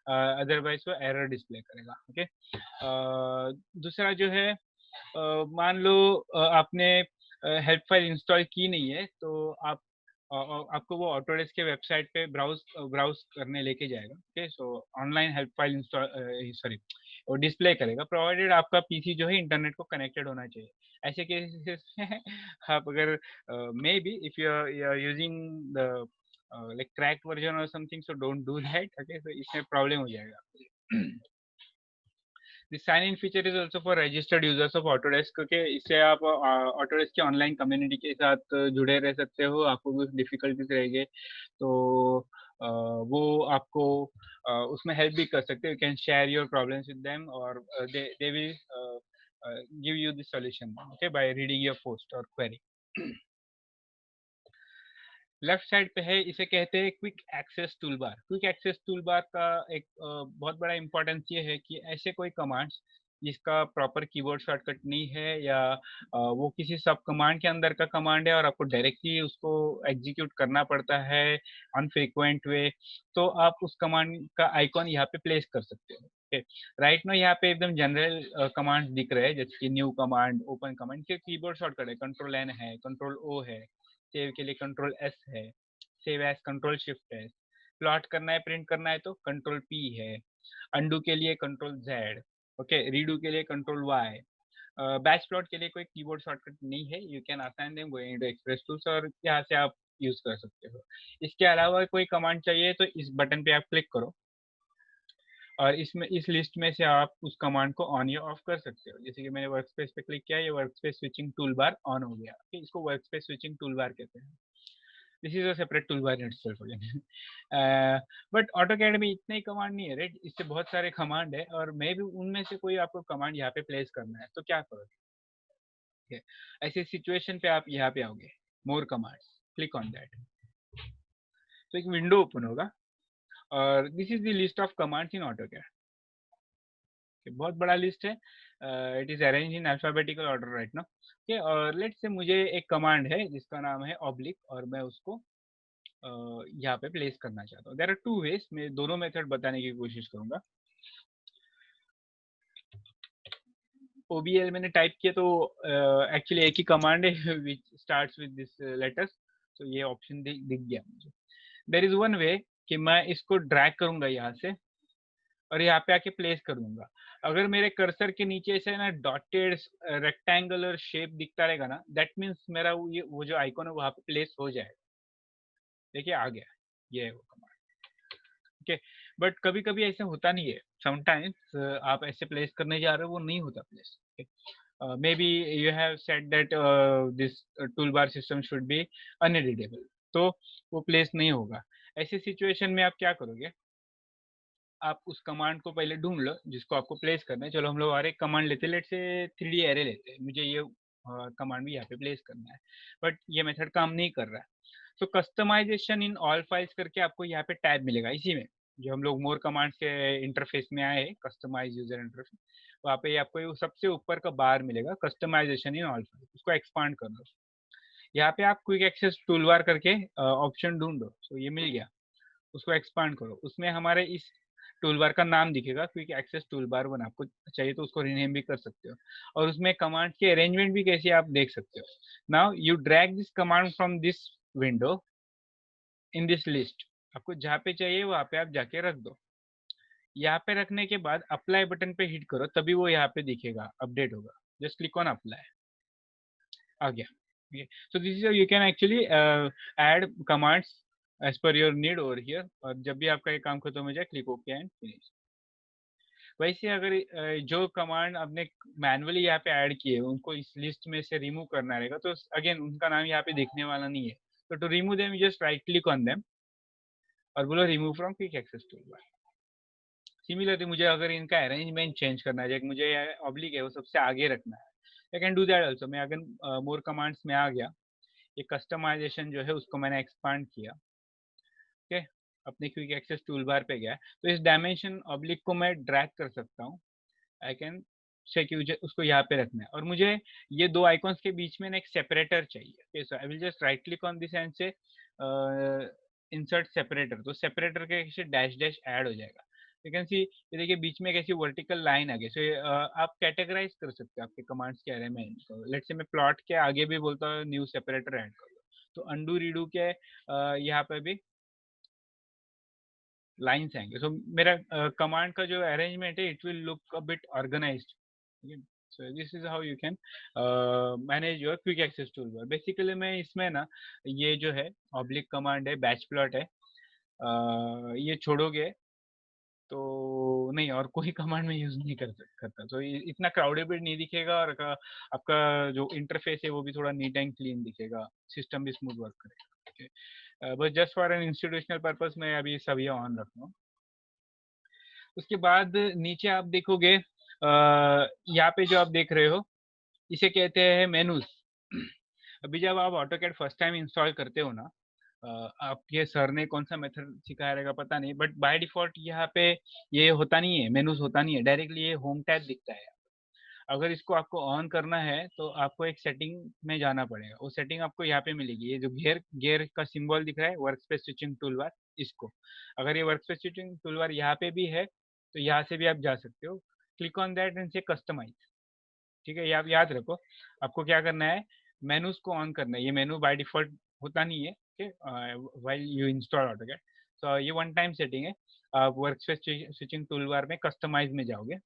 otherwise वो एरर डिस्प्ले करेगा। ओके, दूसरा जो है मान लो आपने हेल्प फाइल इंस्टॉल की नहीं है, तो आप आपको वो ऑटोडेस्क के वेबसाइट पे ब्राउज करने लेके जाएगा। ओके, सो online help file install, sorry, वो डिस्प्ले करेगा, प्रोवाइडेड आपका पीसी जो है इंटरनेट को कनेक्टेड होना चाहिए। ऐसे केसेस में आप अगर may be if you are using the like cracked version और something, so don't do that. Okay, तो इसमें प्रॉब्लम हो जाएगा। The sign-in feature is also for registered users of Autodesk, क्योंकि इससे आप Autodesk की ऑनलाइन कम्युनिटी के साथ जुड़े रह सकते हो। आपको कुछ डिफिकल्टीज रहेंगे तो वो आपको उसमें हेल्प भी कर सकते हो। You can share your problems with them और they will give you the solution, okay, by reading your post और क्वेरी। लेफ्ट साइड पे है, इसे कहते हैं quick access toolbar. Quick access toolbar का एक बहुत बड़ा इंपॉर्टेंस ये है कि ऐसे कोई कमांड्स जिसका प्रॉपर कीबोर्ड शॉर्टकट नहीं है, या वो किसी सब कमांड के अंदर का कमांड है और आपको डायरेक्टली उसको एग्जीक्यूट करना पड़ता है अनफ्रीक्वेंट वे, तो आप उस कमांड का आइकॉन यहाँ पे प्लेस कर सकते हो। राइट नो यहाँ पे एकदम जनरल कमांड दिख रहे हैं, जैसे कि न्यू कमांड, ओपन कमांड के कीबोर्ड शॉर्टकट है, कंट्रोल एन है, कंट्रोल ओ है, सेव के लिए कंट्रोल एस है, सेव एज कंट्रोल शिफ्ट है, प्लॉट करना है, प्रिंट करना है तो कंट्रोल पी है, अंडू के लिए कंट्रोल जेड, ओके, रीडू के लिए कंट्रोल वाई। बैच प्लॉट के लिए कोई कीबोर्ड शॉर्टकट नहीं है, you can assign them going to express tools और यहाँ से आप यूज कर सकते हो। इसके अलावा कोई कमांड चाहिए तो इस बटन पे आप क्लिक करो और इसमें इस लिस्ट में से आप उस कमांड को ऑन या ऑफ कर सकते हो। जैसे कि मैंने वर्क स्पेस पे क्लिक किया, ये work space switching tool bar on हो गया। इसको work space switching tool bar कहते हैं। This is a separate tool bar in itself again. But AutoCAD में इतने ही कमांड नहीं है, राइट, इससे बहुत सारे कमांड है और मे भी उनमें से कोई आपको कमांड यहाँ पे प्लेस करना है, तो क्या करोगे? ऐसे सिचुएशन पे आप यहाँ पे आओगे, मोर कमांड्स, क्लिक ऑन दैट, तो एक विंडो ओपन होगा और this is the list of commands in AutoCAD. बहुत बड़ा लिस्ट है, it is arrange in alphabetical order right now. Okay, और लेट्स से मुझे एक कमांड है जिसका नाम है ऑब्लिक और मैं उसको यहाँ पे प्लेस करना चाहता हूँ। देयर आर टू वेज, मैं दोनों मेथड बताने की कोशिश करूंगा। OBL मैंने टाइप किया तो एक्चुअली एक ही कमांड है विच स्टार्ट्स विद दिस लेटर्स, तो ये ऑप्शन दिख गया मुझे। देयर इज वन वे कि मैं इसको ड्रैग करूंगा यहाँ से और यहाँ पे आके प्लेस कर दूंगा। अगर मेरे कर्सर के नीचे से ना डॉटेड रेक्टेंगुलर शेप दिखता रहेगा ना, दैट मीन्स मेरा वो जो आइकॉन है वहाँ पे प्लेस हो जाएगा। देखिए आ गया, ये है वो कमांड। ओके, बट कभी कभी ऐसा होता नहीं है, समटाइम्स आप ऐसे प्लेस करने जा रहे हो वो नहीं होता place. May be you have said that this tool bar system should be uneditable, तो वो प्लेस नहीं होगा। ऐसी सिचुएशन में आप क्या करोगे, आप उस कमांड को पहले ढूंढ लो जिसको आपको प्लेस करना है। चलो हम लोग और एक कमांड लेते हैं, लेट से 3D एरे लेते हैं, मुझे ये कमांड भी यहाँ पे प्लेस करना है, बट ये मेथड काम नहीं कर रहा है। तो कस्टमाइजेशन इन ऑल फाइल्स करके आपको यहाँ पे टैब मिलेगा, इसी में जो हम लोग मोर कमांड्स के इंटरफेस में आए हैं, कस्टमाइज यूजर इंटरफेस, वहाँ पे आपको सबसे ऊपर का बार मिलेगा कस्टमाइजेशन इन ऑल फाइल्स, उसको एक्सपांड कर दो। यहाँ पे आप क्विक एक्सेस टूल बार करके ऑप्शन ढूंढो, तो ये मिल गया, उसको एक्सपांड करो। उसमें हमारे इस टूल बार का नाम दिखेगा, क्विक एक्सेस टूल बार 1। आपको चाहिए तो उसको रीनेम भी कर सकते हो, और उसमें कमांड की अरेंजमेंट भी कैसी आप देख सकते हो। Now you drag this command from this window in this list. आपको जहाँ पे चाहिए वहाँ पे आप जाके रख दो। यहाँ पे रखने के बाद अप्लाई बटन पे हिट करो, तभी वो यहाँ पे दिखेगा, अपडेट होगा। जस्ट क्लिक ऑन अप्लाई, आ गया। So this is you can actually add commands as per your need over here, और जब भी आपका ये काम खत्म हो जाए क्लिक ओके एंड फिनिश। वैसे अगर जो कमांड आपने मैनुअली यहाँ पे ऐड किए उनको इस लिस्ट में से रिमूव करना रहेगा, तो अगेन उनका नाम यहाँ पे दिखने वाला नहीं है। तो to remove them just right click on them और बोलो remove from quick access toolbar. Similarly मुझे अगर इनका अरेंजमेंट चेंज करना है, मुझे ऑब्लिक है वो सबसे आगे रखना है, I can do that also. मैं अगर मोर कमांड्स में आ गया, ये कस्टमाइजेशन जो है उसको मैंने एक्सपांड किया, ओके, अपने क्विक एक्सेस टूल बार पे गया, तो इस डायमेंशन ऑब्लिक को मैं ड्रैग कर सकता हूँ। आई कैन से कि मुझे उसको यहाँ पे रखना है, और मुझे ये दो आइकॉन्स के बीच में ना एक सेपरेटर चाहिए। So I will just right click on this and say insert separator. तो सेपरेटर के डैश डैश ऐड हो जाएगा। यू कैन सी, ये देखिए बीच में एक ऐसी वर्टिकल लाइन आ गई। सो आप कैटेगराइज कर सकते हो आपके कमांड्स के अरे में। लेट्स से मैं प्लॉट के आगे भी बोलता हूँ न्यू सेपरेटर ऐड कर दो, तो अंडू रीडू के यहाँ पे भी लाइन्स आएंगे। सो मेरा कमांड का जो अरेंजमेंट है it will look a bit organized. So this is how you can manage your quick access toolbar. Basically मैं इसमें ना ये जो है ऑब्लिक कमांड है, बैच प्लॉट है, ये छोड़ोगे तो नहीं और कोई कमांड में यूज नहीं कर करता। तो इतना क्राउडेड भी नहीं दिखेगा, और आपका जो इंटरफेस है वो भी थोड़ा नीट एंड क्लीन दिखेगा, सिस्टम भी स्मूथ वर्क करेगा। बस just for an institutional purpose में अभी सभी ऑन रखता हूँ। उसके बाद नीचे आप देखोगे यहाँ पे जो आप देख रहे हो इसे कहते हैं मेनूज। अभी जब आप ऑटोकैड फर्स्ट टाइम इंस्टॉल करते हो ना, आपके सर ने कौन सा मेथड सिखाया रहेगा पता नहीं, बट बाय डिफॉल्ट यहाँ पे ये होता नहीं है, मेनूज होता नहीं है, डायरेक्टली ये होम टैब दिखता है। अगर इसको आपको ऑन करना है तो आपको एक सेटिंग में जाना पड़ेगा। वो सेटिंग आपको यहाँ पे मिलेगी, ये जो गियर गियर का सिंबल दिख रहा है, वर्क स्पेस स्विचिंग टूलबार, इसको अगर ये वर्क स्पेस स्विचिंग टूलबार यहाँ पे भी है तो यहाँ से भी आप जा सकते हो। क्लिक ऑन दैट एंड से कस्टमाइज। ठीक है, ये आप याद रखो, आपको क्या करना है, मेनूज को ऑन करना है। ये मेनू बाय डिफॉल्ट होता नहीं है, व्हाइल यू इंस्टॉल ऑटोकैड। तो ये वन टाइम सेटिंग है। आप वर्क स्पेस स्विचिंग टूलबार में कस्टमाइज में जाओगे।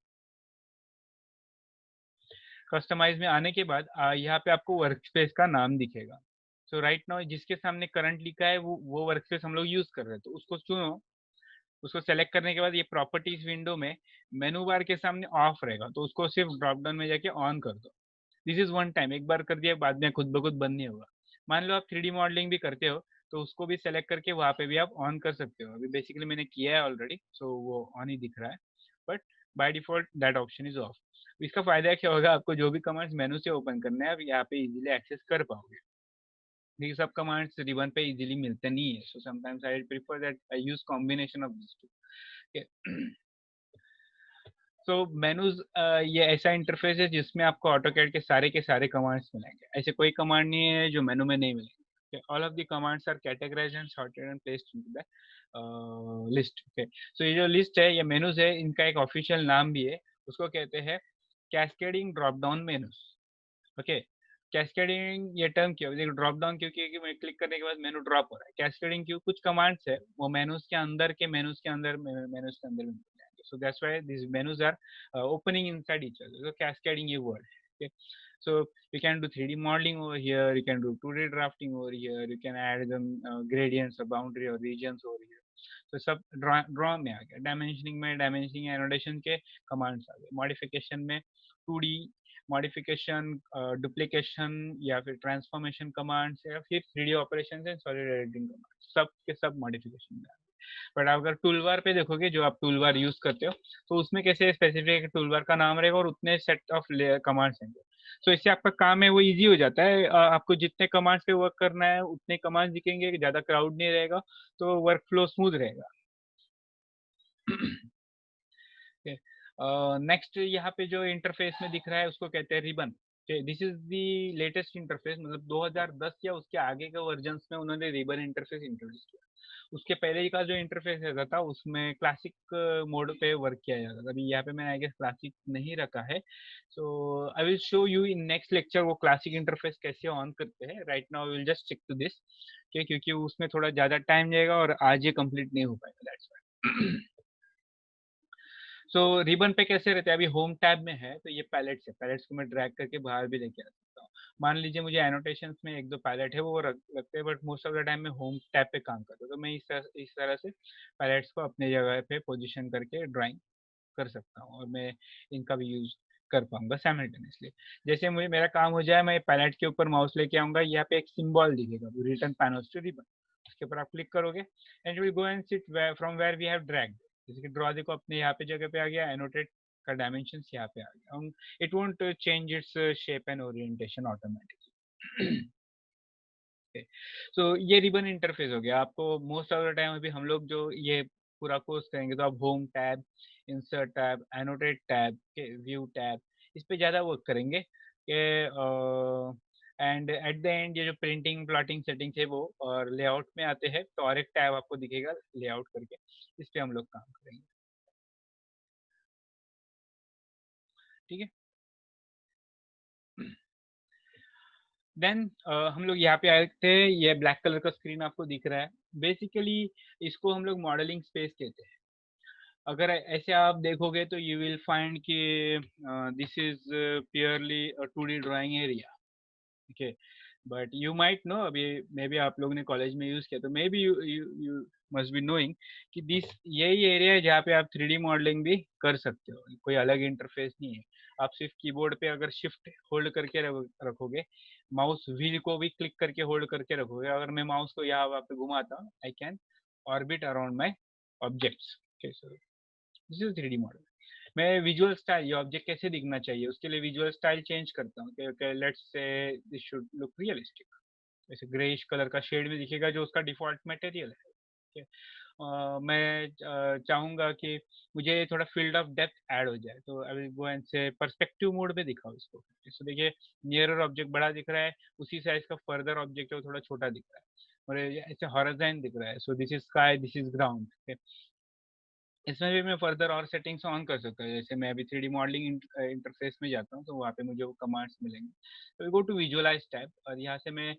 कस्टमाइज में आने के बाद यहाँ पे आपको वर्क स्पेस का नाम दिखेगा। सो राइट नाउ जिसके सामने करंट लिखा है वो वर्क स्पेस हम लोग यूज कर रहे हैं, तो उसको चुनो। उसको सेलेक्ट करने के बाद ये प्रॉपर्टीज विंडो में मेनू बार के सामने ऑफ रहेगा, तो उसको सिर्फ ड्रॉप डाउन में जाके ऑन कर दो। दिस इज वन टाइम, एक बार कर दिया, बाद में खुद ब खुद बंद नहीं होगा। मान लो आप 3D मॉडलिंग भी करते हो तो उसको भी सेलेक्ट करके वहाँ पे भी आप ऑन कर सकते हो। अभी बेसिकली मैंने किया है ऑलरेडी, सो वो ऑन ही दिख रहा है, but by default that option is of. इसका फायदा क्या होगा, आपको जो भी कमांड्स मेनू से ओपन करना है आप यहाँ पे इजीली एक्सेस कर पाओगे। ये सब कमांड्स रिबन पे इजीली मिलते नहीं है, so sometimes I prefer that I use combination of this two. So menus ये ऐसा इंटरफेस है जिसमें आपको ऑटोकैड के सारे कमांड्स मिलेंगे। ऐसे कोई कमांड नहीं है जो मेनू में नहीं मिलेंगे। All of the commands are categorised and sorted and placed into the list. Okay, so ये जो लिस्ट है, ये मेनूज है, इनका एक ऑफिशियल नाम भी है, उसको कहते हैं cascading drop down menus. Okay, cascading ये टर्म क्यों, देखो ड्रॉप डाउन क्योंकि मैं क्लिक करने के बाद मेनू ड्रॉप हो रहा है। कैस्केडिंग क्यों, कुछ कमांड्स है वो मेनूज के अंदर के मेनूज के अंदर मेनूज के अंदर में, so that's why these menus are opening inside each other, so cascading a word. Okay, so you can do 3D modeling over here, you can do 2D drafting over here, you can add them gradients or boundary or regions over here. तो सब draw में आ गया। Dimensioning में dimensioning annotation के commands आ गए। Modification में 2D modification, duplication या फिर ट्रांसफॉर्मेशन कमांड्स, या फिर 3D operations and solid editing commands, सब के सब मॉडिफिकेशन में। बट अगर टूलबार पे देखोगे, जो आप टूलबार यूज करते हो, तो उसमें कैसे स्पेसिफिक टूलबार का नाम रहेगा और उतने सेट ऑफ कमांड्स होंगे। सो इससे आपका काम है वो इजी हो जाता है। आपको जितने कमांड्स पे वर्क करना है उतने कमांड्स दिखेंगे, ज्यादा क्राउड नहीं रहेगा, तो वर्क फ्लो स्मूथ रहेगा। नेक्स्ट यहाँ पे जो इंटरफेस में दिख रहा है उसको कहते हैं ribbon. This is the latest interface, मतलब 2010 या उसके आगे के वर्जन्स में उन्होंने रिबन इंटरफेस इंट्रोड्यूस किया। उसके पहले का जो इंटरफेस रहता था उसमें क्लासिक मोड पे वर्क किया जाता था। अभी यहाँ पे मैंने आई गेस क्लासिक नहीं रखा है, so I will show you in next lecture वो क्लासिक इंटरफेस कैसे ऑन करते हैं। Right now I will just stick to this, क्योंकि उसमें थोड़ा ज़्यादा टाइम जाएगा और आज ये कंप्लीट नहीं हो पाएगा, दैट्स व्हाई। सो रिबन पे कैसे रहते हैं, अभी होम टैब में है तो ये पैलेट्स है, पैलेट्स को मैं ड्रैग करके बाहर भी लेके आ सकता हूँ। मान लीजिए मुझे एनोटेशंस में एक दो पैलेट है वो रखते हैं, but most of the time मैं होम टैब पे काम करता हूँ, तो मैं इस तरह से पैलेट्स को अपने जगह पे पोजिशन करके ड्राइंग कर सकता हूँ और मैं इनका भी यूज कर पाऊंगा साइमल्टेनियसली। जैसे मुझे मेरा काम हो जाए, मैं पैलेट के ऊपर माउस लेके आऊंगा, यहाँ पे एक सिंबल दिखेगा रिटर्न पैनल्स टू रिबन, उसके ऊपर आप क्लिक करोगे and will go and sit from where we have dragged. जैसे कि ड्रॉ देखो अपने यहाँ पे जगह पे आ गया, एनोटेट का डायमेंशन यहाँ पे आ गया, it won't change its shape and orientation automatically. So ये रिबन इंटरफेस हो गया। आपको मोस्ट ऑफ द टाइम अभी हम लोग जो ये पूरा कोर्स करेंगे तो आप home tab, insert tab, annotate tab, view tab, इस पे ज़्यादा वर्क करेंगे एंड एट द एंड ये जो प्रिंटिंग प्लॉटिंग सेटिंग्स है वो और लेआउट में आते हैं, तो और एक टैब आपको दिखेगा लेआउट करके, इस पे हम लोग काम करेंगे। ठीक है, देन हम लोग यहाँ पे आए थे, ये ब्लैक कलर का स्क्रीन आपको दिख रहा है, बेसिकली इसको हम लोग मॉडलिंग स्पेस कहते हैं। अगर ऐसे आप देखोगे तो यू विल फाइंड कि this is purely 2D drawing area, okay, but you might know, अभी मे बी आप लोगों ने कॉलेज में यूज किया तो may be you you must be knowing कि दिस यही एरिया है जहाँ पे आप 3D मॉडलिंग भी कर सकते हो, कोई अलग इंटरफेस नहीं है। आप सिर्फ कीबोर्ड पे अगर शिफ्ट होल्ड करके रखोगे, माउस व्हील को भी क्लिक करके होल्ड करके रखोगे, अगर मैं माउस को यहाँ वहाँ पे घुमाता हूँ, I can orbit around my objects. This is 3D model. मैं विजुअल स्टाइल, ये ऑब्जेक्ट कैसे दिखना चाहिए उसके लिए विजुअल स्टाइल चेंज करता हूँ कि let's say this should look realistic, जैसे ग्रेइश कलर का शेड में दिखेगा जो उसका डिफॉल्ट मटेरियल है। ठीक है, मैं चाहूँगा कि मुझे थोड़ा फील्ड ऑफ डेप्थ ऐड हो जाए, तो आई विल गो एंड से पर्सपेक्टिव मोड में दिखाओ इसको। इसको देखिए, नियरर ऑब्जेक्ट बड़ा दिख रहा है, उसी साइज का फर्दर ऑब्जेक्ट है वो थोड़ा छोटा दिख रहा है, और ऐसे हॉरिजॉन्टल दिख रहा है, so this is sky, this is ground. इसमें भी मैं फर्दर और सेटिंग्स ऑन कर सकता हूँ, जैसे मैं अभी 3D मॉडलिंग इंटरफेस में जाता हूँ तो वहाँ पे मुझे वो कमांड्स मिलेंगे, तो गो टू विजुअलाइज टैब और यहाँ से मैं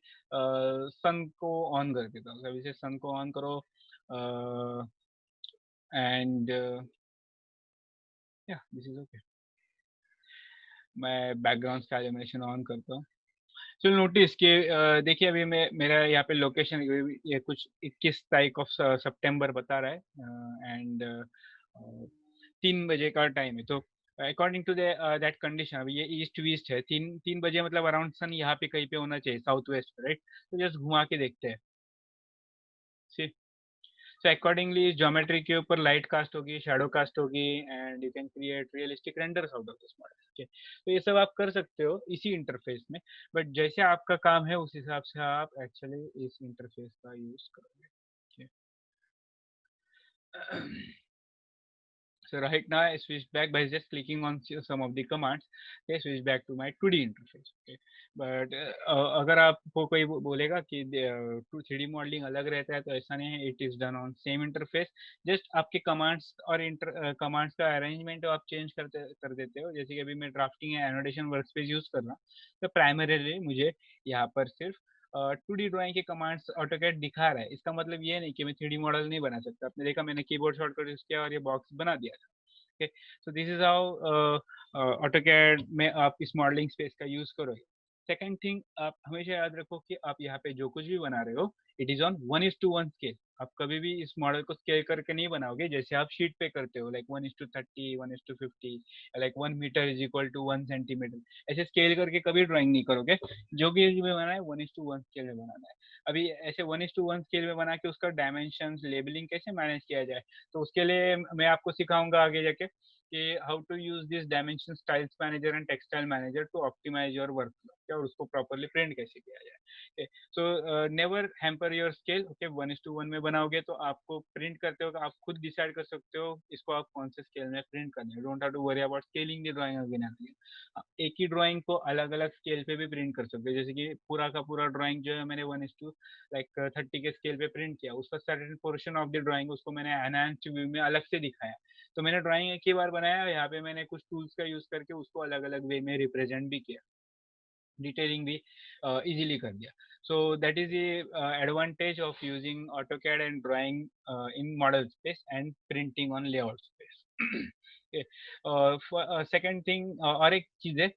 सन को ऑन कर देता हूँ। अभी से सन को ऑन करो एंड या दिस इज ओके। मैं बैकग्राउंड स्टाइल एनिमेशन ऑन करता हूँ। चलो नोटिस कि देखिए अभी मैं मेरा यहाँ पे लोकेशन ये कुछ 21 तारीख ऑफ सितंबर बता रहा है एंड 3 बजे का टाइम है, तो अकॉर्डिंग टू दैट कंडीशन अभी ये ईस्ट वेस्ट है, 3 बजे मतलब अराउंड सन यहाँ पे कहीं पे होना चाहिए साउथ वेस्ट, राइट? तो जस्ट घुमा के देखते हैं। सो अकॉर्डिंगली ज्योमेट्री के ऊपर लाइट कास्ट होगी, शेडो कास्ट होगी and you can create realistic renders out of this model. Okay, तो ये सब आप कर सकते हो इसी इंटरफेस में, बट जैसे आपका काम है उस हिसाब से आप एक्चुअली इस इंटरफेस का यूज करोगे। okay. So right now I switched back by just clicking on some of the commands. I switched back to my 2D interface. Okay. But अगर आपको कोई बोलेगा कि 3D मॉडलिंग अलग रहता है तो ऐसा नहीं है, it is done on same interface, just आपके कमांड्स और कमांड्स का अरेंजमेंट आप चेंज कर देते हो। जैसे कि अभी मैं ड्राफ्टिंग या एनोटेशन वर्कस्पेस यूज कर रहा हूँ, तो प्राइमरीली मुझे यहाँ पर सिर्फ 2D ड्राइंग के कमांड्स ऑटोकैड दिखा रहा है, इसका मतलब ये नहीं कि मैं 3D मॉडल नहीं बना सकता। आपने देखा मैंने कीबोर्ड शॉर्टकट यूज किया और ये बॉक्स बना दिया था। Okay, so this is how AutoCAD में आप इस मॉडलिंग स्पेस का यूज करोगे। सेकंड थिंग, आप हमेशा याद रखो कि आप यहाँ पे जो कुछ भी बना रहे हो इट इज ऑन 1:1 स्केल। आप कभी भी इस मॉडल को स्केल करके नहीं बनाओगे जैसे आप शीट पे करते हो, like 1:30, 1:50, like 1 metre is equal to 1 centimetre, ऐसे स्केल करके कभी ड्राइंग नहीं करोगे। जो भी बनाना है 1:1 स्केल में बनाना है। अभी ऐसे 1:1 स्केल में बना के उसका डायमेंशन लेबलिंग कैसे मैनेज किया जाए, तो उसके लिए मैं आपको सिखाऊंगा आगे जाके। कि how to use this dimension styles manager and textile manager to optimize your work flow, और उसको प्रॉपरली प्रिंट कैसे किया जाए। So never hamper your scale. Okay, 1:1 में बनाओगे तो आपको प्रिंट करते हो आप खुद डिसाइड कर सकते हो इसको आप कौन से स्केल में प्रिंट करना है। Don't have to worry about scaling the drawing again and again. एक ही ड्राइंग को अलग अलग स्केल पे भी प्रिंट कर सकते हो, जैसे कि पूरा का पूरा ड्राइंग जो है मैंने 1:2 लाइक 30 के स्केल पे प्रिंट किया, उसका certain portion of the drawing उसको मैंने एनहांस्ड व्यू में अलग से दिखाया। तो मैंने ड्राइंग एक ही बार बनाया, यहाँ पे मैंने कुछ टूल्स का यूज करके उसको अलग अलग वे में रिप्रेजेंट भी किया, डिटेलिंग भी इजीली कर दिया। So that is the advantage of using AutoCAD and drawing in model space and printing on layout space. Second thing, और एक चीज है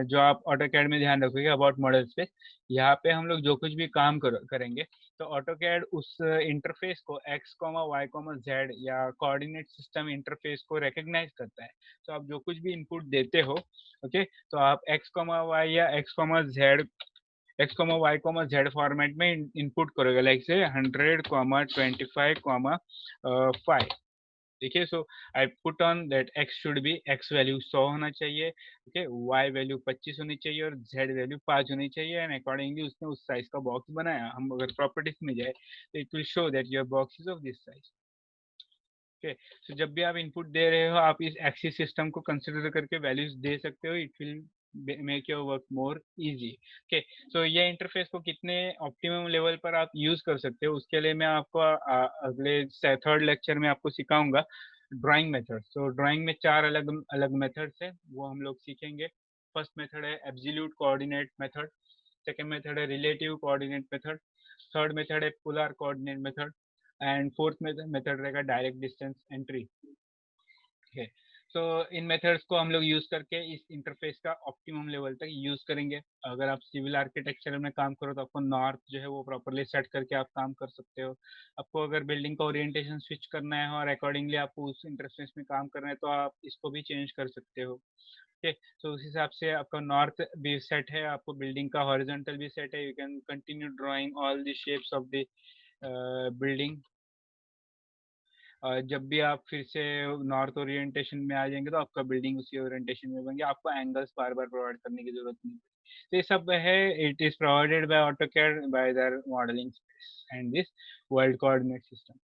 जो आप AutoCAD में ध्यान रखोगे अबाउट मॉडल स्पेस, यहाँ पे हम लोग जो कुछ भी काम करेंगे तो AutoCAD उस इंटरफेस को x, y, z या कोऑर्डिनेट सिस्टम इंटरफेस को रिकॉग्नाइज करता है। तो आप जो कुछ भी इनपुट देते हो, ओके, तो आप x, y या x, z y, z format में इनपुट करोगे, लाइक से 100, 25, 5। देखिए, so I put on that x should be, x value 100 होना चाहिए, ओके, y वैल्यू 25 होनी चाहिए और z वैल्यू 5 होनी चाहिए, एंड अकॉर्डिंगली उसने उस साइज का बॉक्स बनाया। हम अगर प्रॉपर्टीज में जाए तो it will show that your box is of this size. Okay, so जब भी आप इनपुट दे रहे हो आप इस एक्सिस सिस्टम को कंसिडर करके वैल्यूज दे सकते हो, it will make your work more easy. Okay, so ये इंटरफेस को कितने ऑप्टिमम लेवल पर आप यूज कर सकते हो उसके लिए मैं आपको अगले थर्ड लेक्चर में आपको सिखाऊंगा ड्राइंग मेथड। तो ड्राइंग में 4 अलग अलग मेथड्स है, वो हम लोग सीखेंगे। फर्स्ट मेथड है absolute coordinate method, second method है relative coordinate method, third method है polar coordinate method, and fourth method रहेगा डायरेक्ट डिस्टेंस एंट्री है। सो इन मेथड्स को हम लोग यूज करके इस इंटरफेस का ऑप्टिमम लेवल तक यूज करेंगे। अगर आप सिविल आर्किटेक्चर में काम करो तो आपको नॉर्थ जो है वो प्रॉपरली सेट करके आप काम कर सकते हो। आपको अगर बिल्डिंग का ओरिएंटेशन स्विच करना है और अकॉर्डिंगली आपको उस इंटरफेस में काम करना है तो आप इसको भी चेंज कर सकते हो। ओके, तो उस हिसाब से आपका नॉर्थ भी सेट है, आपको बिल्डिंग का हॉरिजॉन्टल भी सेट है, you can continue drawing all the shapes of the building. जब भी आप फिर से नॉर्थ ओरिएंटेशन में आ जाएंगे तो आपका बिल्डिंग उसी ओरिएंटेशन में बनेंगे, आपको एंगल्स बार बार प्रोवाइड करने की जरूरत नहीं। तो ये सब है, it is provided by AutoCAD bye there modelling space and this world coordinate system.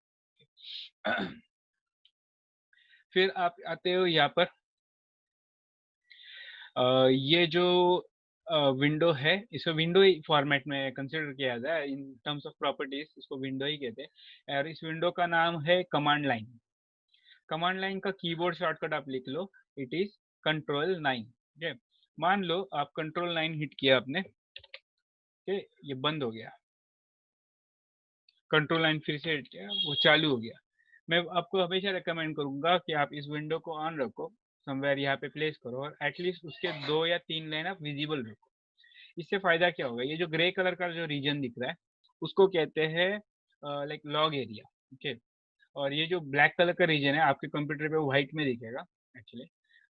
फिर आप आते हो यहाँ पर, ये जो विंडो है इसको विंडो फॉर्मेट में कंसिडर किया जाता है इन टर्म्स ऑफ प्रॉपर्टीज, इसको विंडो ही कहते हैं। और इस विंडो का नाम है कमांड लाइन। कमांड लाइन का कीबोर्ड शॉर्टकट आप लिख लो, इट इज Ctrl 9। ठीक, मान लो आप Ctrl 9 हिट किया आपने, ठीक, ये बंद हो गया, Ctrl 9 फिर से हिट किया वो चालू हो गया। मैं आपको हमेशा रिकमेंड करूंगा कि आप इस विंडो को ऑन रखो, समवेयर यहाँ पे प्लेस करो और एटलीस्ट उसके 2 या 3 लाइन आप विजिबल रखो। इससे फायदा क्या होगा, ये जो ग्रे कलर का जो रीजन दिख रहा है उसको कहते हैं लाइक लॉग एरिया। ओके, और ये जो ब्लैक कलर का रीजन है आपके कंप्यूटर पे व्हाइट में दिखेगा एक्चुअली,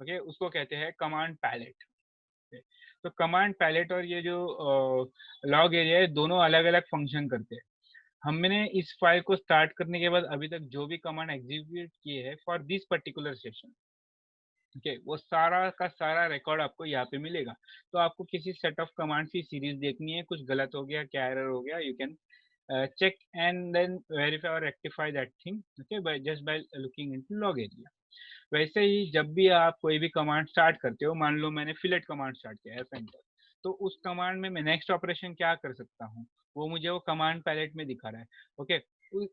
ओके, उसको कहते हैं कमांड पैलेट। तो कमांड पैलेट और ये जो लॉग एरिया है दोनों अलग अलग फंक्शन करते हैं। हमने इस फाइल को स्टार्ट करने के बाद अभी तक जो भी कमांड एग्जीक्यूट किए हैं फॉर दिस पर्टिकुलर सेशन, ठीक, वो सारा का सारा रिकॉर्ड आपको यहाँ पे मिलेगा। तो आपको किसी सेट ऑफ कमांड्स की सीरीज देखनी है, कुछ गलत हो गया, क्या एरर हो गया, you can check and then verify or rectify that thing, okay, by just by looking into log area। वैसे ही जब भी आप कोई भी कमांड स्टार्ट करते हो, मान लो मैंने फिलेट कमांड स्टार्ट किया एफ एंटर, तो उस कमांड में मैं नेक्स्ट ऑपरेशन क्या कर सकता हूँ वो मुझे वो कमांड पैलेट में दिखा रहा है। ओके,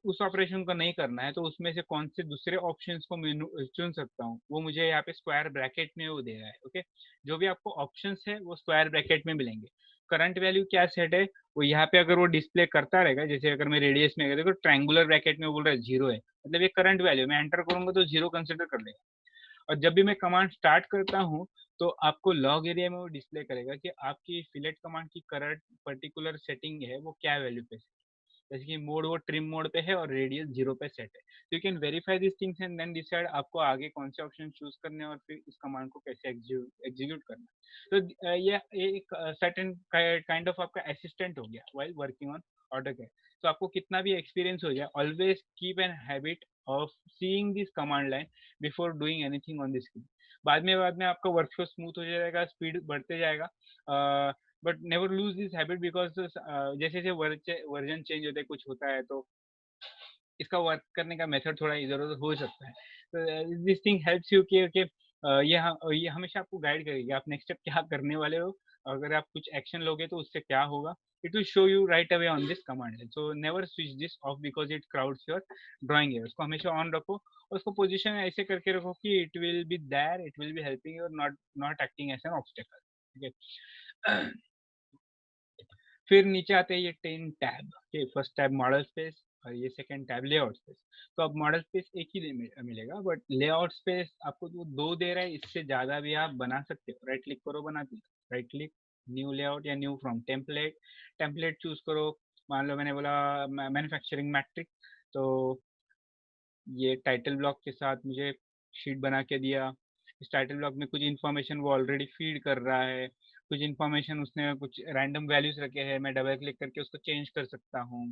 उस ऑपरेशन को नहीं करना है तो उसमें से कौन से दूसरे ऑप्शंस को मैं चुन सकता हूँ वो मुझे यहाँ पे स्क्वायर ब्रैकेट में वो दे रहा है। ओके, जो भी आपको ऑप्शंस है वो स्क्वायर ब्रैकेट में मिलेंगे। करंट वैल्यू क्या सेट है वो यहाँ पे अगर वो डिस्प्ले करता रहेगा, जैसे अगर मैं रेडियस में देखो ट्रायंगुलर ब्रैकेट में बोल रहा है 0 है, मतलब ये करंट वैल्यू मैं एंटर करूंगा तो 0 कंसिडर कर लेगा। और जब भी मैं कमांड स्टार्ट करता हूँ तो आपको लॉग एरिया में वो डिस्प्ले करेगा कि आपकी फिलेट कमांड की करंट पर्टिकुलर सेटिंग है वो क्या वैल्यू पे, जैसे कि मोड वो ट्रिम मोड पे है और रेडियस 0 पे सेट है। तो you can verify this things and then decide आपको आगे कौन से ऑप्शन चूज करने और फिर इस कमांड को कैसे एग्जीक्यूट करना। तो ये एक सर्टेन काइंड ऑफ आपका असिस्टेंट हो गया व्हाइल वर्किंग ऑन AutoCAD। तो आपको कितना भी एक्सपीरियंस हो जाए, always keep an habit of seeing this command line before doing anything on the screen. बाद में आपका वर्कफ्लो स्मूथ हो जाएगा, स्पीड बढ़ते जाएगा, but never lose this habit because जैसे जैसे वर्जन चेंज होता है, कुछ होता है, तो इसका वर्क करने का मेथड थोड़ा इधर-उधर हो सकता है। तो दिस थिंग हेल्प्स यू कि ये हमेशा आपको गाइड करेगी, आप नेक्स्ट स्टेप क्या करने वाले हो, अगर आप कुछ एक्शन लोगे तो उससे क्या होगा। It will show you right away on this command. So never switch this of because it crowds your drawing area. उसको हमेशा ऑन रखो और उसको पोज़ीशन ऐसे करके रखो कि it will be there, it will be helping you और not not acting as an obstacle. ठीक है। फिर नीचे आते हैं ये 10 tab. Okay, first tab model space और ये सेकंड टैब लेआउट स्पेस। तो अब मॉडल स्पेस एक ही मिलेगा, बट लेआउट स्पेस आपको जो 2 दे रहा है, इससे ज़्यादा भी आप बना सकते हो। राइट क्लिक करो, बना दिया। राइट क्लिक, न्यू लेआउट या new from template, template choose करो। मान लो मैंने बोला मैन्युफैक्चरिंग मैट्रिक, तो ये टाइटल ब्लॉक के साथ मुझे शीट बना के दिया। इस टाइटल ब्लॉक में कुछ इन्फॉर्मेशन वो ऑलरेडी फीड कर रहा है, कुछ इन्फॉर्मेशन उसने कुछ रैंडम वैल्यूज रखे हैं, मैं डबल क्लिक करके उसको चेंज कर सकता हूँ।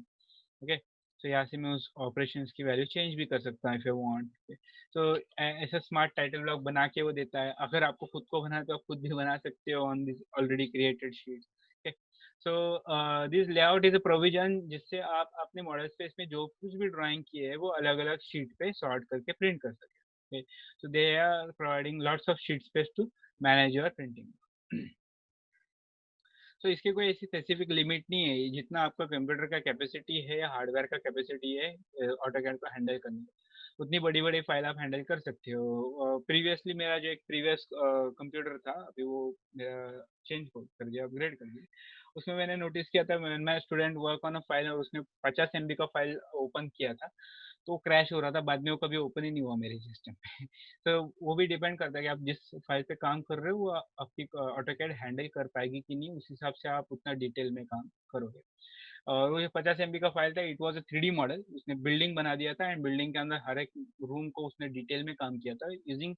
ओके, तो यहाँ से मैं उस ऑपरेशंस की वैल्यू चेंज भी कर सकता हूँ इफ आई वांट। तो ऐसा स्मार्ट टाइटल ब्लॉक बना के वो देता है। अगर आपको खुद को बनाना है तो आप खुद भी बना सकते हो on this already created sheet. Okay, so this layout is a provision जिससे आप अपने मॉडल स्पेस में जो कुछ भी ड्राइंग किए है वो अलग अलग शीट पे सॉर्ट करके प्रिंट कर सके। So they are providing lots of sheet space to manage your printing. तो इसकी कोई ऐसी स्पेसिफिक लिमिट नहीं है, जितना आपका कंप्यूटर का कैपेसिटी है या हार्डवेयर का कैपेसिटी है ऑटोकैड को हैंडल करने का, उतनी बड़ी बड़ी फाइल आप हैंडल कर सकते हो। प्रीवियसली मेरा जो एक प्रीवियस कंप्यूटर था, अभी वो मेरा चेंज कर दिया, अपग्रेड कर दिया, उसमें मैंने नोटिस किया था, मैं student work on a file और उसने 50 MB का फाइल ओपन किया था, तो क्रैश हो रहा था, बाद में वो कभी ओपन ही नहीं हुआ मेरे सिस्टम पे। तो वो भी डिपेंड करता है कि आप जिस फाइल पे काम कर रहे हो वो आपकी ऑटोकैड हैंडल कर पाएगी कि नहीं, उस हिसाब से आप उतना डिटेल में काम करोगे। और वो जो 50 MB का फाइल था, it was a 3D model, उसने बिल्डिंग बना दिया था एंड बिल्डिंग के अंदर हर एक रूम को उसने डिटेल में काम किया था यूजिंग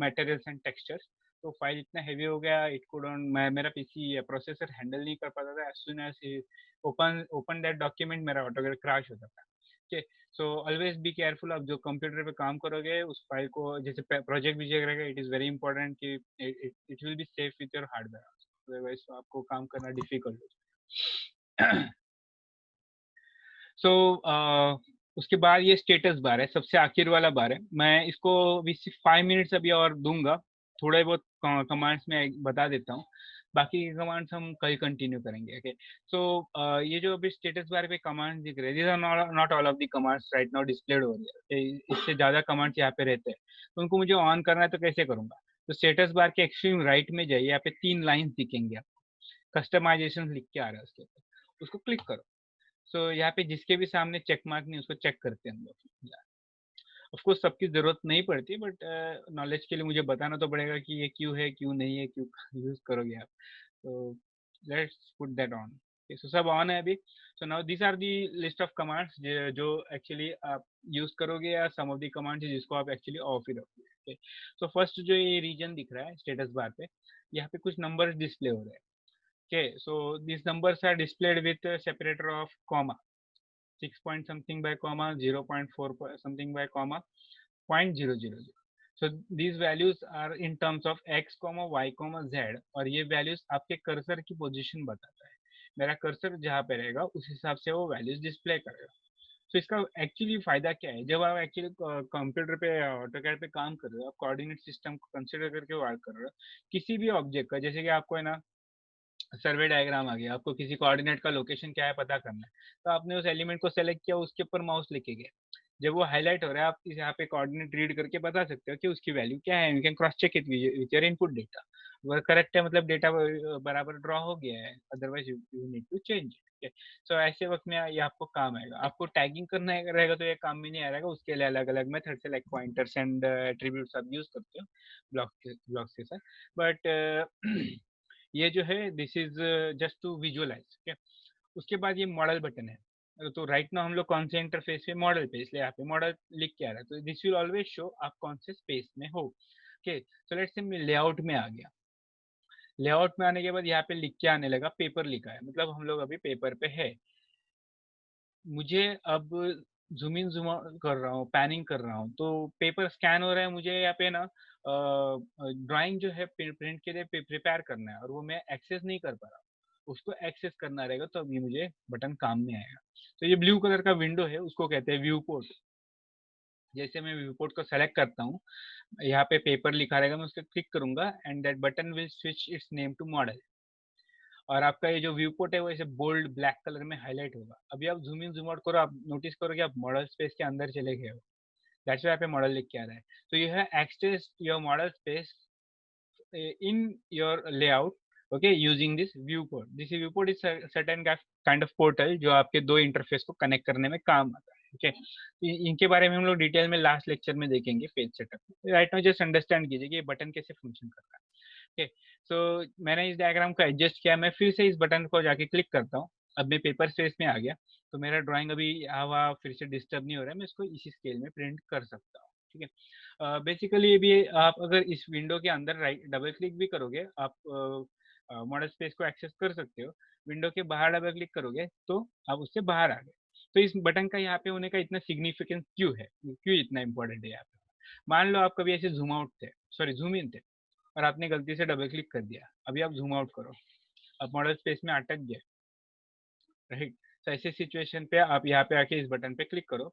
मटेरियल्स एंड टेक्सचर्स। तो फाइल इतना हेवी हो गया, इट कुड मेरा पीसी प्रोसेसर हैंडल नहीं कर पाता था। As soon as open that document, मेरा ऑटोकैड क्रैश होता था। Okay, so always be careful. आप जो कंप्यूटर पे काम करोगे उस फाइल को, जैसे प्रोजेक्ट भी चेक रहेगा, इट इज़ वेरी इंपॉर्टेंट कि it will be safe with your hardware, otherwise आपको काम करना डिफिकल्ट हो। सो उसके बाद ये स्टेटस बार है, सबसे आखिर वाला बार है। मैं इसको अभी सिर्फ 5 मिनट्स अभी और दूंगा, थोड़े बहुत कमांड्स में बता देता हूँ, बाकी के कमांड्स हम कल कंटिन्यू करेंगे। ओके, सो ये जो अभी स्टेटस बार पे कमांड्स दिख रहे हैं, these are not all of the commands right now displayed हो रही है, इससे ज़्यादा कमांड्स यहाँ पे रहते हैं, तो उनको मुझे ऑन करना है तो कैसे करूँगा। तो स्टेटस बार के एक्सट्रीम राइट में जाइए, यहाँ पे 3 लाइन्स दिखेंगे आपको, कस्टमाइजेशन लिख के आ रहा है उसके ऊपर, उसको क्लिक करो। सो यहाँ पे जिसके भी सामने चेक मार्क नहीं, उसको चेक करते हैं हम लोग। ऑफ कोर्स सबकी जरूरत नहीं पड़ती, बट नॉलेज के लिए मुझे बताना तो पड़ेगा कि ये क्यों है, क्यों नहीं है, क्यों यूज करोगे आप। तो let's put that on. So सब ऑन है अभी। So now this are the list of commands जो एक्चुअली आप यूज करोगे, या सम ऑफ दी कमांड्स जिसको आप एक्चुअली ऑफ ही रखोगे। सो फर्स्ट जो ये रीजन दिख रहा है स्टेटस बार पे, यहाँ पे कुछ नंबर्स डिस्प्ले हो रहे हैं। Okay, so these numbers are displayed with a separator of comma, 6 point something by comma, 0.4 something by comma, 0.000. So these values are in terms of x, y, z, और ये values आपके cursor की position बताता है। मेरा cursor जहाँ पे रहेगा उस हिसाब से वो values डिस्प्ले करेगा। तो इसका एक्चुअली फायदा क्या है, जब आप एक्चुअली कंप्यूटर पे ऑटोकैड पे काम कर रहे हो, आप कोऑर्डिनेट सिस्टम को कंसिडर करके वर्क कर रहे हो, किसी भी ऑब्जेक्ट का, जैसे कि आपको है ना सर्वे डायग्राम आ गया, आपको किसी कोऑर्डिनेट का लोकेशन क्या है पता करना है, तो आपने उस एलिमेंट को सेलेक्ट किया, उसके ऊपर माउस लेके गए, जब वो हाईलाइट हो रहा है आप इस यहाँ पे कोऑर्डिनेट रीड करके बता सकते हो कि उसकी वैल्यू क्या है। You can cross check it with your input data, अगर करेक्ट है मतलब डेटा बराबर ड्रॉ हो गया है, otherwise you need to change it. So ऐसे वक्त में ये आपको काम आएगा। आपको टैगिंग करना रहेगा तो ये काम में नहीं आएगा, उसके लिए अलग अलग मेथड से लाइक पॉइंटर्स एंड एट्रीब्यूट्स आप यूज करते हो ब्लॉक्स के साथ, बट ये जो है this is just to visualize. ठीक है, उसके बाद ये मॉडल बटन है, तो राइट नाउ हम लोग कौन से इंटरफेस पे, मॉडल पे, इसलिए यहाँ पे मॉडल लिख के आ रहा है, तो दिस विल ऑलवेज शो आप कौन से स्पेस में हो। ओके, सो लेट्स से लेआउट में आ गया। लेआउट में आने के बाद यहाँ पे लिख के आने लगा, पेपर लिखा है, मतलब हम लोग अभी पेपर पे है। मुझे अब ज़ूम इन ज़ूम आउट कर रहा हूँ, पैनिंग कर रहा हूँ, तो पेपर स्कैन हो रहा है, मुझे यहाँ पे ना ड्राइंग जो है प्रिंट के लिए प्रिपेयर करना है और वो मैं एक्सेस नहीं कर पा रहा। उसको एक्सेस करना रहेगा तो अभी मुझे बटन काम में आएगा। तो ये ब्लू कलर का विंडो है, उसको कहते हैं व्यू पोर्ट। जैसे मैं व्यू पोर्ट को सेलेक्ट करता हूँ, यहाँ पे पेपर लिखा रहेगा, मैं उस पर क्लिक करूंगा and that button will switch its name to model. और आपका ये जो व्यू पोर्ट है वो ऐसे बोल्ड ब्लैक कलर में हाईलाइट होगा। अभी आप जूम इन जूम आउट करो, आप नोटिस करो कि आप मॉडल स्पेस के अंदर चले गए हो। दैट्स व्हाई यहाँ पे मॉडल लिख के आ रहा है। तो यह है access your model space in your layout, okay, using this viewport. This viewport is a certain kind of portal जो आपके दो इंटरफेस को कनेक्ट करने में काम आता है। ओके, इनके बारे में हम लोग डिटेल में लास्ट लेक्चर में देखेंगे page setup. Right now just understand कीजिए कि ये बटन कैसे फंक्शन करता है। ओके, सो मैंने इस डायग्राम को एडजस्ट किया, मैं फिर से इस बटन को जाके क्लिक करता हूँ। अब मैं पेपर स्पेस में आ गया, तो मेरा ड्राइंग अभी यहाँ वहाँ फिर से डिस्टर्ब नहीं हो रहा है, मैं इसको इसी स्केल में प्रिंट कर सकता हूँ। ठीक है, बेसिकली ये भी आप अगर इस विंडो के अंदर राइट डबल क्लिक भी करोगे, आप मॉडल स्पेस को एक्सेस कर सकते हो। विंडो के बाहर डबल क्लिक करोगे तो आप उससे बाहर आ गए। तो इस बटन का यहाँ पे होने का इतना सिग्निफिकेंस क्यों है, क्यों इतना इंपॉर्टेंट है यहाँ पे? मान लो आप कभी ऐसे जूम आउट थे, सॉरी जूम इन थे, और आपने गलती से डबल क्लिक कर दिया। अभी आप जूम आउट करो, आप मॉडल स्पेस में अटक गए, राइट? तो ऐसे सिचुएशन पे आप यहाँ पे आके इस बटन पे क्लिक करो,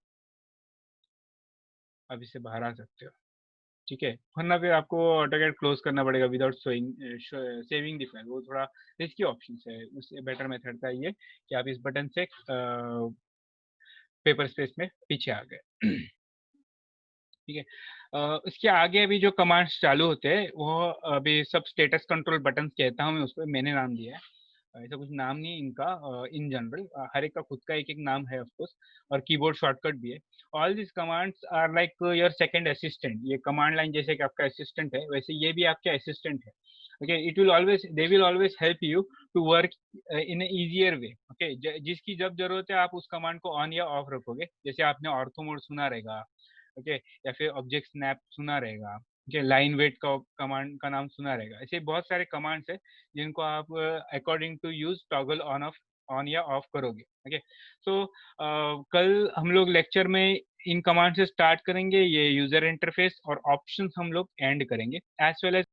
अब इससे बाहर आ सकते हो। ठीक है, वरना फिर आपको ऑटोकैड क्लोज करना पड़ेगा विदाउट सेविंग द फाइल। वो थोड़ा रिस्की ऑप्शन है। उससे बेटर मेथड था ये कि आप इस बटन से पेपर स्पेस में पीछे आ गए। ठीक है, इसके आगे अभी जो कमांड्स चालू होते हैं वो अभी सब स्टेटस कंट्रोल बटन कहता हूँ मैं, उसको मैंने नाम दिया है। ऐसा कुछ नाम नहीं इनका, इन जनरल हर एक का खुद का एक एक नाम है ऑफ कोर्स, और कीबोर्ड शॉर्टकट भी है। All this commands are like your second assistant. ये कमांड लाइन जैसे कि आपका असिस्टेंट है, वैसे ये भी आपके असिस्टेंट है। Okay, it will always, they will always help you to work in easier way. Okay, जिसकी जब जरूरत है आप उस कमांड को ऑन या ऑफ रखोगे। जैसे आपने ऑर्थो मोड सुना रहेगा, ओके, या फिर ऑब्जेक्ट स्नैप सुना रहेगा, ओके, लाइन वेट का कमांड का नाम सुना रहेगा। ऐसे बहुत सारे कमांड्स है जिनको आप according to use toggle on off, on या ऑफ करोगे। ओके, सो कल हम लोग लेक्चर में इन कमांड से स्टार्ट करेंगे, ये यूजर इंटरफेस और ऑप्शंस हम लोग एंड करेंगे, एज वेल एज